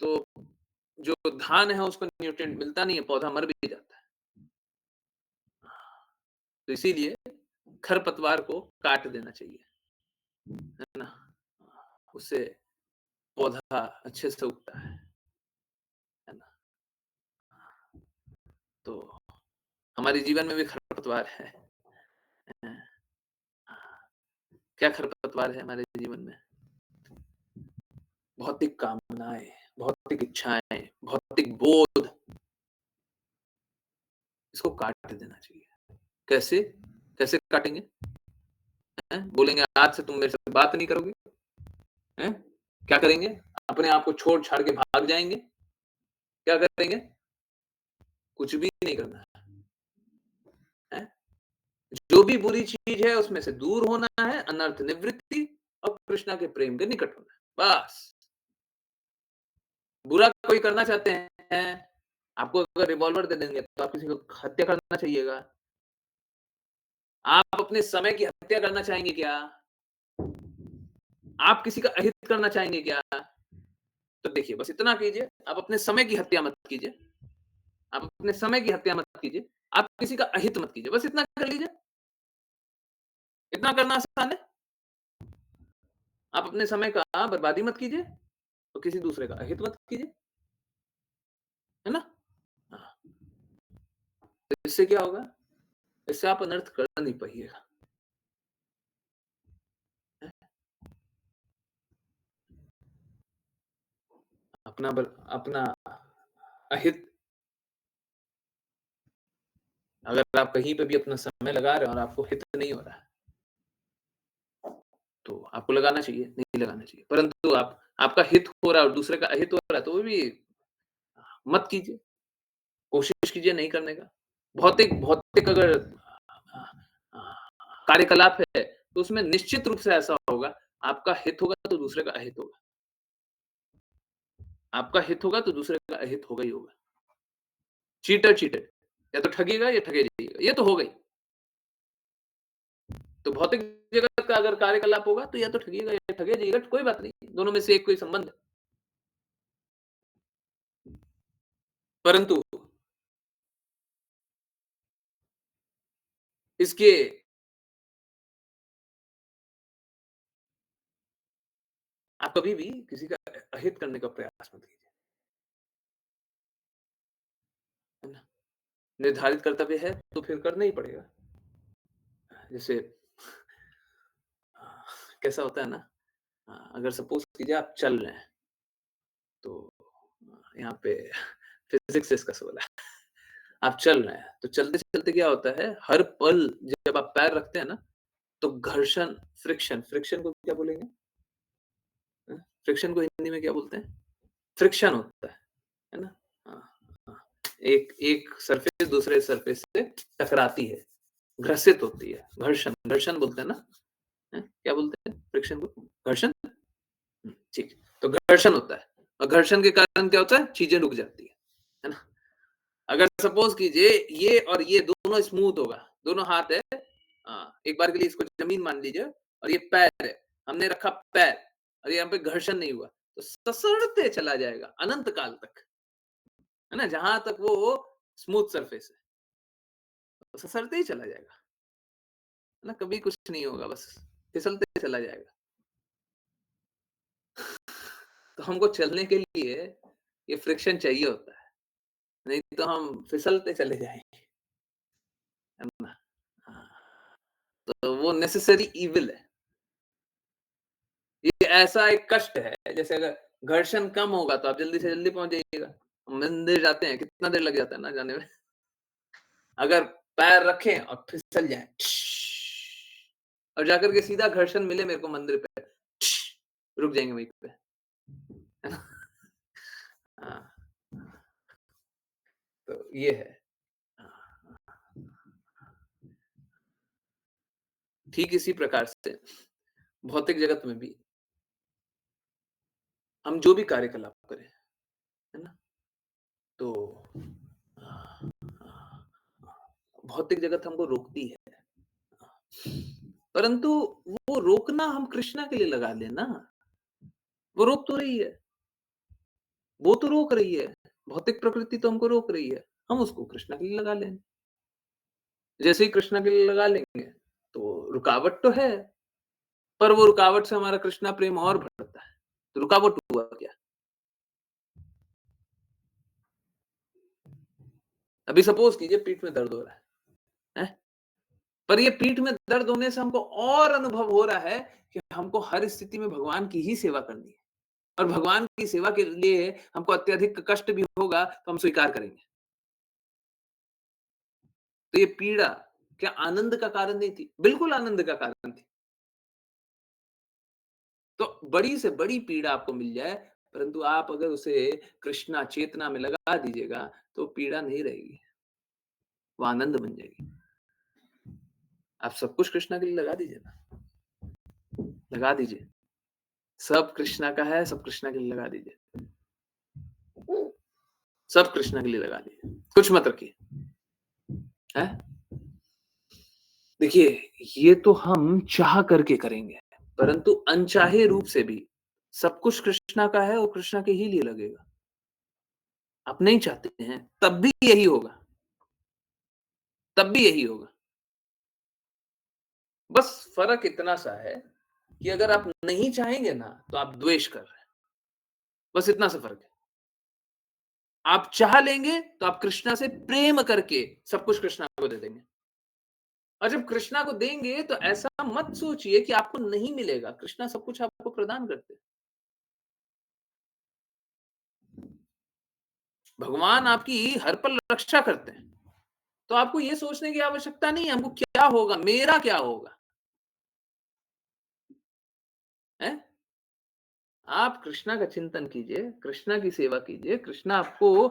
तो जो धान है उसको न्यूट्रिएंट मिलता नहीं है, पौधा मर भी जाता है। तो इसीलिए खरपतवार को काट देना चाहिए, है ना? उससे पौधा अच्छे से उगता है ना? तो हमारे जीवन में भी खरपतवार है। क्या खरपतवार है हमारे जीवन में? भौतिक कामनाएँ, भौतिक इच्छाएँ, भौतिक बोध, इसको काट देना चाहिए। कैसे? कैसे काटेंगे? हैं? बोलेंगे आज से तुम मेरे से बात नहीं करोगे? हैं? क्या करेंगे? अपने आप को छोड़-छाड़ के भाग जाएँगे? क्या करेंगे? कुछ भी नहीं करना है। हैं? जो भी बुरी चीज़ है उसमें से दूर होना है, अनर्थ निवृत्ति और कृष्णा के प्रेम के निकट होना है। बस। बुरा कोई करना चाहते हैं, आपको अगर रिवॉल्वर दे देंगे तो आप किसी को हत्या करना चाहिएगा। आप अपने समय की हत्या करना चाहेंगे क्या? आप किसी का अहित करना चाहेंगे क्या? तो देखिए बस इतना कीजिए, आप अपने समय की हत्या मत कीजिए। आप अपने समय की हत्या मत कीजिए। आप किसी का अहित मत कीजिए। बस इतना कर लीजिए। इतना करना आसान है। आप अपने समय का बर्बादी मत कीजिए और किसी दूसरे का अहित मत कीजिए। है ना? हाँ, तो इससे क्या होगा? इससे आप अनर्थ कर नहीं पाइएगा। अपना अहित अगर आप कहीं पे भी अपना समय लगा रहे हो और आपको हित नहीं हो रहा है, तो आपको लगाना चाहिए, नहीं लगाना चाहिए। परंतु आपका हित हो रहा है और दूसरे का अहित हो रहा है, तो वो भी मत कीजिए। कोशिश कीजिए नहीं करने का। भौतिक भौतिक अगर कार्यकलाप है, तो उसमें निश्चित रूप से ऐसा होगा, आपका हित होगा तो दूसरे का अहित होगा। आपका हित होगा तो दूसरे का अहित होगा ही होगा। चीटर चीटेड, या तो ठगेगा या ठगे जाइएगा, ये तो हो गई। तो भौतिक जगत का अगर कार्यकलाप होगा, तो या तो ठगिएगा या ठगे जाइएगा, कोई बात नहीं, दोनों में से एक कोई संबंध है। परंतु इसके आप कभी भी किसी का अहित करने का प्रयास मत कीजिए, है ना? निर्धारित कर्तव्य है, तो फिर करना ही पड़ेगा। जैसे अ, कैसा होता है ना अगर सपोज़ कीजिए आप चल रहे हैं, तो यहाँ पे फिज़िक्स से इसका सवाल है। आप चल रहे हैं, तो चलते-चलते क्या होता है, हर पल जब आप पैर रखते हैं ना, तो घर्षण, फ्रिक्शन को क्या बोलेंगे? फ्रिक्शन को हिंदी में क्या बोलते हैं? फ्रिक्शन होता है ना? हाँ, हाँ। एक एक सरफेस दूसरे सरफेस से टकराती है, घर्षित होती है, घर्षण घर्षण बोलते हैं ना? हैं? क्या बोलते हैं फ्रिक्शन को? घर्षण? ठीक है। तो घर्षण होता है और घर्षण के कारण क्या होता है? चीज़ें रुक जाती है ना? अगर सपोज़ कीजिए ये और ये दोनों स्मूथ होगा, दोनों हाथ है एक बार के लिए इसको ज़मीन मान लीजिए और ये पैर है, हमने रखा पैर और यहाँ पे घर्षण नहीं हुआ, तो ससरते चला जाएगा अनंत काल तक, है ना? जहाँ तक वो स्मूथ सरफेस है, तो ससरते ही चला जाएगा, है ना? कभी कुछ नहीं होगा बस फिसलते चला जाएगा। तो हमको चलने के लिए ये फ्रिक्शन चाहिए होता है, नहीं तो हम फिसलते चले जाएँगे, है ना? हाँ, तो वो नेसेसरी इविल है। ये ऐसा एक कष्ट है, जैसे अगर घर्षण कम होगा तो आप जल्दी से जल्दी पहुँच जाइएगा। मंदिर जाते हैं, कितना देर लग जाता है ना जाने में। अगर पैर रखें और फिसल जाएँ और जाकर के सीधा घर्षण मिले मेरे को मंदिर पे, रुक जाएँगे वहीं पे। है ना? हाँ, तो ये है। ठीक इसी प्रकार से भौतिक जगत में भी हम जो भी कार्यकलाप करें, है ना? तो भौतिक जगत हमको रोकती है। परंतु वो रोकना हम कृष्णा के लिए लगा लें ना, वो रोक तो रही है, वो तो रोक रही है, भौतिक प्रकृति तो हमको रोक रही है, हम उसको कृष्णा के लिए लगा लें। जैसे ही कृष्णा के लिए लगा लेंगे, तो रुकावट तो है, पर वो रुकावट से हमारा कृष्णा प्रेम और बढ़ता है। तो रुकावट हुआ क्या? अभी सपोज़ कीजिए पीठ में दर्द हो रहा है, हैं? पर ये पीठ में दर्द होने से हमको और अनुभव हो रहा है कि हमको हर स्थिति में भगवान की ही सेवा करनी है और भगवान की सेवा के लिए हमको अत्यधिक कष्ट भी होगा, तो हम स्वीकार करेंगे। तो ये पीड़ा क्या आनंद का कारण नहीं थी? बिल्कुल आनंद का कारण थी। तो बड़ी से बड़ी पीड़ा आपको मिल जाए, परंतु आप अगर उसे कृष्णा चेतना में लगा दीजिएगा, तो पीड़ा नहीं रहेगी, वो आनंद बन जाएगी। आप सब कुछ कृष्णा के लिए लगा दीजिए ना, लगा दीजिए। सब कृष्णा का है, सब कृष्णा के लिए लगा दीजिए। सब कृष्णा के लिए लगा दीजिए, कुछ मत रखिए, हैं? देखिए, ये तो हम चाह करके करेंगे, परंतु अनचाहे रूप से भी सब कुछ कृष्णा का है और कृष्णा के ही लिए लगेगा। आप नहीं चाहते हैं, तब भी यही होगा, तब भी यही होगा। बस फ़र्क इतना सा है कि अगर आप नहीं चाहेंगे ना, तो आप द्वेष कर रहे हैं। बस इतना सा फ़र्क है। आप चाह लेंगे, तो आप कृष्णा से प्रेम करके सब कुछ कृष्णा को दे देंगे। और जब कृष्णा को देंगे, तो ऐसा मत सोचिए कि आपको नहीं मिलेगा। कृष्णा सब कुछ आपको प्रदान करते हैं। भगवान आपकी हर पल रक्षा करते हैं। तो आपको ये सोचने की आवश्यकता नहीं है, हमको क्या होगा, मेरा क्या होगा, हैं? आप कृष्णा का चिंतन कीजिए, कृष्णा की सेवा कीजिए, कृष्णा आपको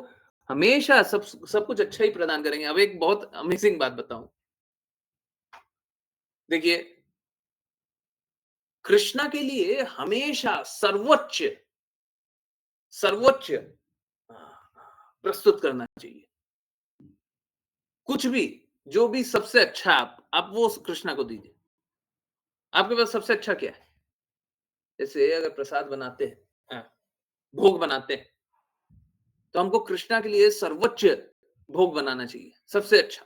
हमेशा सब कुछ अच्छा ही प्रदान करेंगे। अब एक बहुत अमेज़िंग बात बताऊँ। देखिए, कृष्णा के लिए हमेशा सर्वोच्च प्रस्तुत करना चाहिए। कुछ भी, जो भी सबसे अच्छा है आप वो कृष्णा को दीजिए। आपके पास सबसे अच्छा क्या है? जैसे अगर प्रसाद बनाते हैं, भोग बनाते हैं, तो हमको कृष्णा के लिए सर्वोच्च भोग बनाना चाहिए, सबसे अच्छा।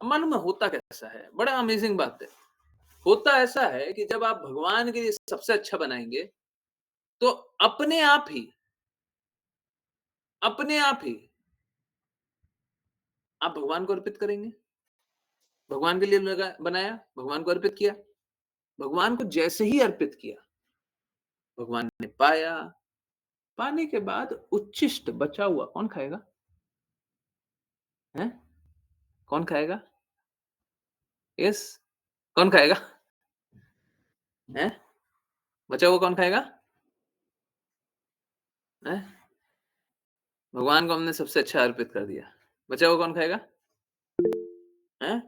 अब मालूम है होता कैसा है? बड़ा अमेज़िंग बात है। होता ऐसा है कि जब आप भगवान के लिए सबसे अच्छा बनाएँगे, तो अपने आप ही अपने आप ही आप भगवान को अर्पित करेंगे। भगवान के लिए लगा बनाया, भगवान को अर्पित किया। भगवान को जैसे ही अर्पित किया, भगवान ने पाया, पाने के बाद उच्छिष्ट बचा हुआ कौन खाएगा? हैं? कौन खाएगा? यस, कौन खाएगा? हैं? बचा हुआ कौन खाएगा? हैं? भगवान को हमने सबसे अच्छा अर्पित कर दिया। बचा हुआ कौन खाएगा? हैं?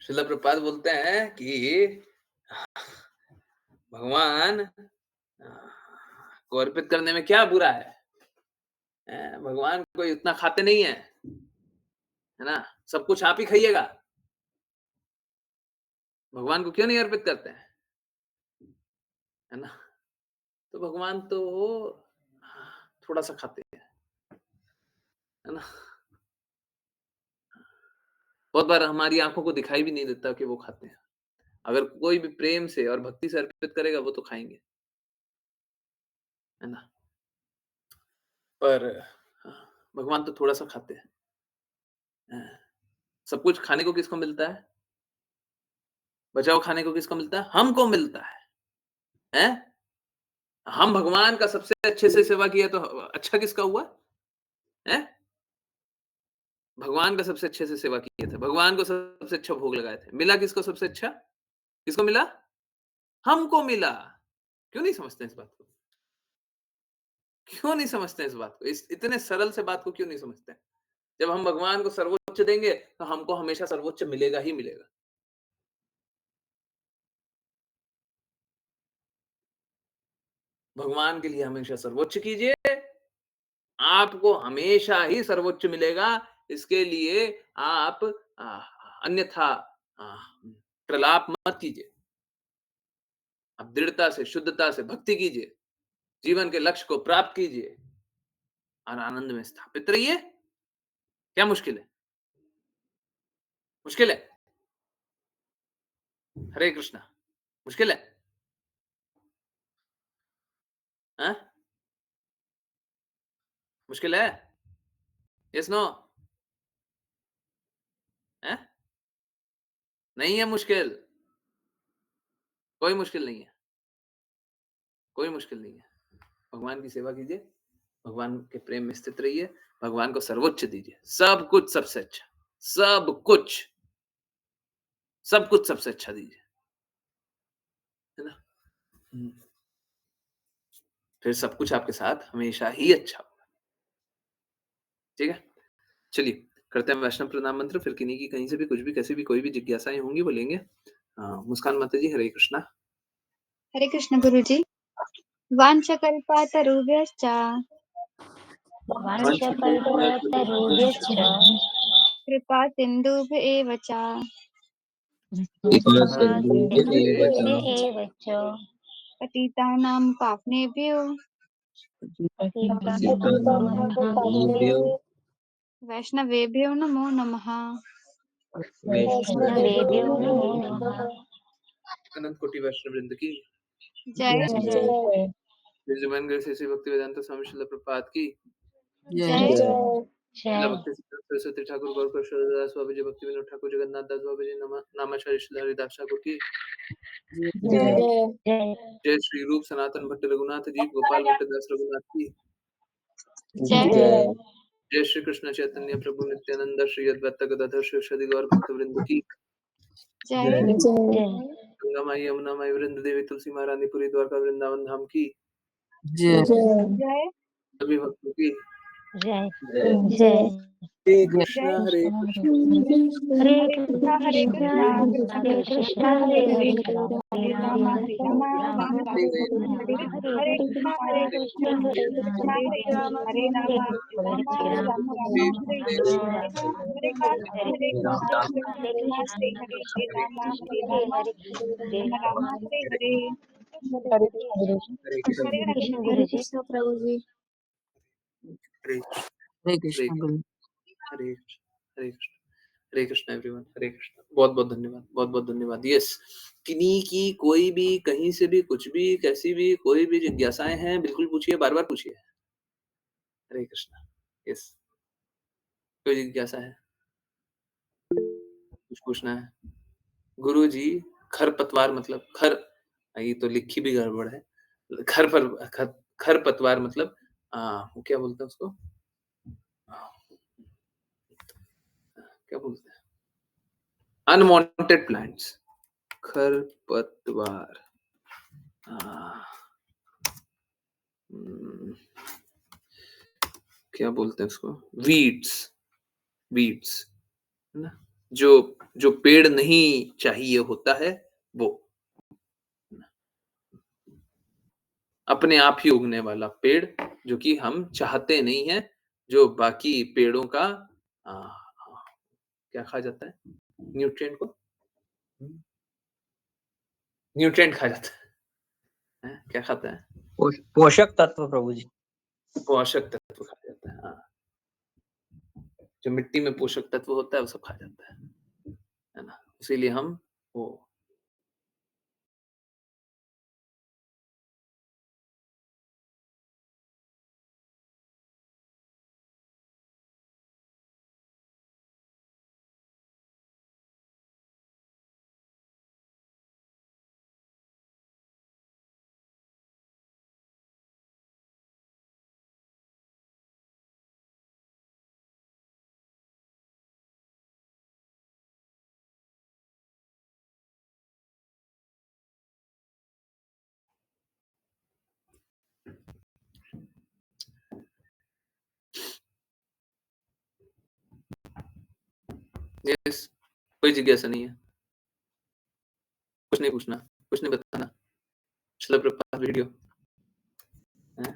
श्रील प्रभुपाद बोलते हैं कि भगवान को अर्पित करने में क्या बुरा है? भगवान कोई उतना खाते नहीं है, है ना? सब कुछ आप ही खाइएगा। भगवान को क्यों नहीं अर्पित करते हैं? है ना? तो भगवान तो थोड़ा-सा खाते हैं, है ना? बहुत बार हमारी आँखों को दिखाई भी नहीं देता कि वो खाते हैं। अगर कोई भी प्रेम से और भक्ति से अर्पित करेगा, वो तो खाएँगे, है ना? पर भगवान तो थोड़ा-सा खाते हैं। सब कुछ खाने को किसको मिलता है? बचा हुआ खाने को किसको मिलता है? हमको मिलता है। हैं? हम भगवान का सबसे अच्छे से सेवा किया तो अच्छा किसका हुआ? हैं? भगवान का सबसे अच्छे से सेवा किए थे, भगवान को सबसे अच्छा भोग लगाए थे। मिला किसको सबसे अच्छा? किसको मिला? हमको मिला। क्यों नहीं समझते इस बात को? क्यों नहीं समझते इस बात को? इस इतने सरल से बात को क्यों नहीं समझते? जब हम भगवान को सर्वोच्च देंगे, तो हमको हमेशा सर्वोच्च मिलेगा ही मिलेगा। भगवान के लिए हमेशा सर्वोच्च कीजिए, आपको हमेशा ही सर्वोच्च मिलेगा। इसके लिए आप अन्यथा अ, प्रलाप मत कीजिए। आप दृढ़ता से, शुद्धता से भक्ति कीजिए, जीवन के लक्ष्य को प्राप्त कीजिए और आनंद में स्थापित रहिए। क्या मुश्किल है? मुश्किल है? हरे कृष्णा, मुश्किल है? हाँ? मुश्किल है? Yes no? हैं? नहीं है मुश्किल, कोई मुश्किल नहीं है, कोई मुश्किल नहीं है। भगवान की सेवा कीजिए, भगवान के प्रेम में स्थित रहिए, भगवान को सर्वोच्च दीजिए, सब कुछ सबसे अच्छा, सब कुछ, सब कुछ सबसे अच्छा दीजिए, है ना? हुँ, फिर सब कुछ आपके साथ हमेशा ही अच्छा होगा, ठीक है? चलिए, करते हैं वैष्णव प्रणाम मंत्र, फिर किन्हीं की कहीं से भी कुछ भी, कैसी भी कोई भी जिज्ञासाएँ होंगी वो लेंगे। मुस्कान माता जी, हरे कृष्णा। हरे कृष्ण गुरुजी। वाञ्छकल्पतरुभ्यश्च वाञ्छकल्पतरुभ्यश्च कृपा सिन्धुभ्य एव च कृपासिन्धुभ्य एव च पतितानां पावनेभ्यो पतितानां पावनेभ्यो वैष्णवेभ्यो नमो नमः। वैष्णवेभ्यो नमो नमः। अनंत कोटि वैष्णव वृंद की जय जय निजमन श्री श्री भक्ति वेदांत स्वामी श्रील प्रपात की जय श्रील जय भक्ति सिद्धांत सरस्वती ठाकुर गौर दास बाबा जी भक्ति विनोद ठाकुर जगन्नाथ दास बाबा जी नामाचार्य श्री हरिदास ठाकुर की जय जय जय श्री रूप सनातन भट्ट रघुनाथ जी गोपाल भट्ट दास रघुनाथ की जय जय जय श्री कृष्ण चैतन्य प्रभु नित्यानंद श्री अद्वैत गदाधर शिव गौर भक्त वृंद की जय जय गंगा माई यमुना माई वृंद देवी तुलसी महारानी पुरी द्वारका वृंदावन धाम की जय जय सभी भक्तों की जय जय हरे जय कृष्णा हरे कृष्णा हरे हरे कृष्णा कृष्णा हरे कृष्ण कृष्ण कृष्णा हरे हरे हरे हरे राम राम हरे राम राम राम हरे हरे हरे हरे हरे हरे कृष्ण हरे कृष्ण कृष्णा कृष्ण हरे हरे राम राम राम हरे हरे हरे हरे राम राम हरे हरे कृष्ण हरे कृष्ण कृष्णा कृष्ण हरे हरे हरे राम हरे हरे राम राम हरे हरे हरे हरे हरे कृष्ण कृष्ण कृष्ण गुरु जी प्रभु जी। हरे हरे हरे कृष्ण गुरु। हरे कृष्ण हरे कृष्ण हरे कृष्ण एवरीवन हरे कृष्ण बहुत बहुत धन्यवाद बहुत बहुत धन्यवाद यस किन्हीं की कोई भी कहीं से भी कुछ भी कैसी भी कोई भी जिज्ञासाएं हैं बिल्कुल पूछिए बार बार पूछिए हरे कृष्ण यस कोई जिज्ञासा है कुछ पूछना है गुरु जी खरपतवार मतलब खर ये तो लिखी भी गड़बड़ है खरपतवार मतलब वो क्या बोलते हैं उसको आ, क्या बोलते हैं अनवांटेड प्लांट्स खरपतवार आ, हम्म, क्या बोलते हैं उसको वीड्स वीड्स है ना जो जो पेड़ नहीं चाहिए होता है वो अपने आप ही उगने वाला पेड़ जो कि हम चाहते नहीं है जो बाकी पेड़ों का आ, क्या खा जाता है न्यूट्रिएंट को न्यूट्रिएंट खा जाता है क्या खाता है पोषक तत्व प्रभु जी। पोषक तत्व खा जाता है हाँ जो मिट्टी में पोषक तत्व होता है वो सब खा जाता है ना इसीलिए हम वो यस, कोई जिज्ञासा नहीं है। कुछ नहीं पूछना, कुछ नहीं बताना। शिला प्रभुपाद वीडियो। हैं?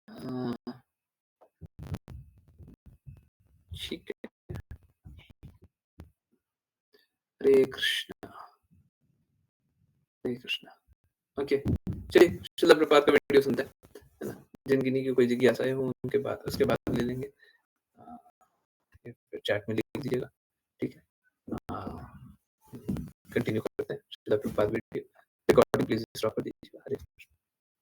अ, ठीक है। हरे कृष्णा, हरे कृष्णा। ओके, चलिए शिला प्रभुपाद का वीडियो सुनते हैं, है ना? जिनकी नहीं की कोई जिज्ञासाएँ हो उनके बाद उसके बाद ले लेंगे। फिर चैट में लिख दीजिएगा, ठीक है? कंटिन्यू करते हैं शिला Prabhupada video. Recording please stop कर दीजिए।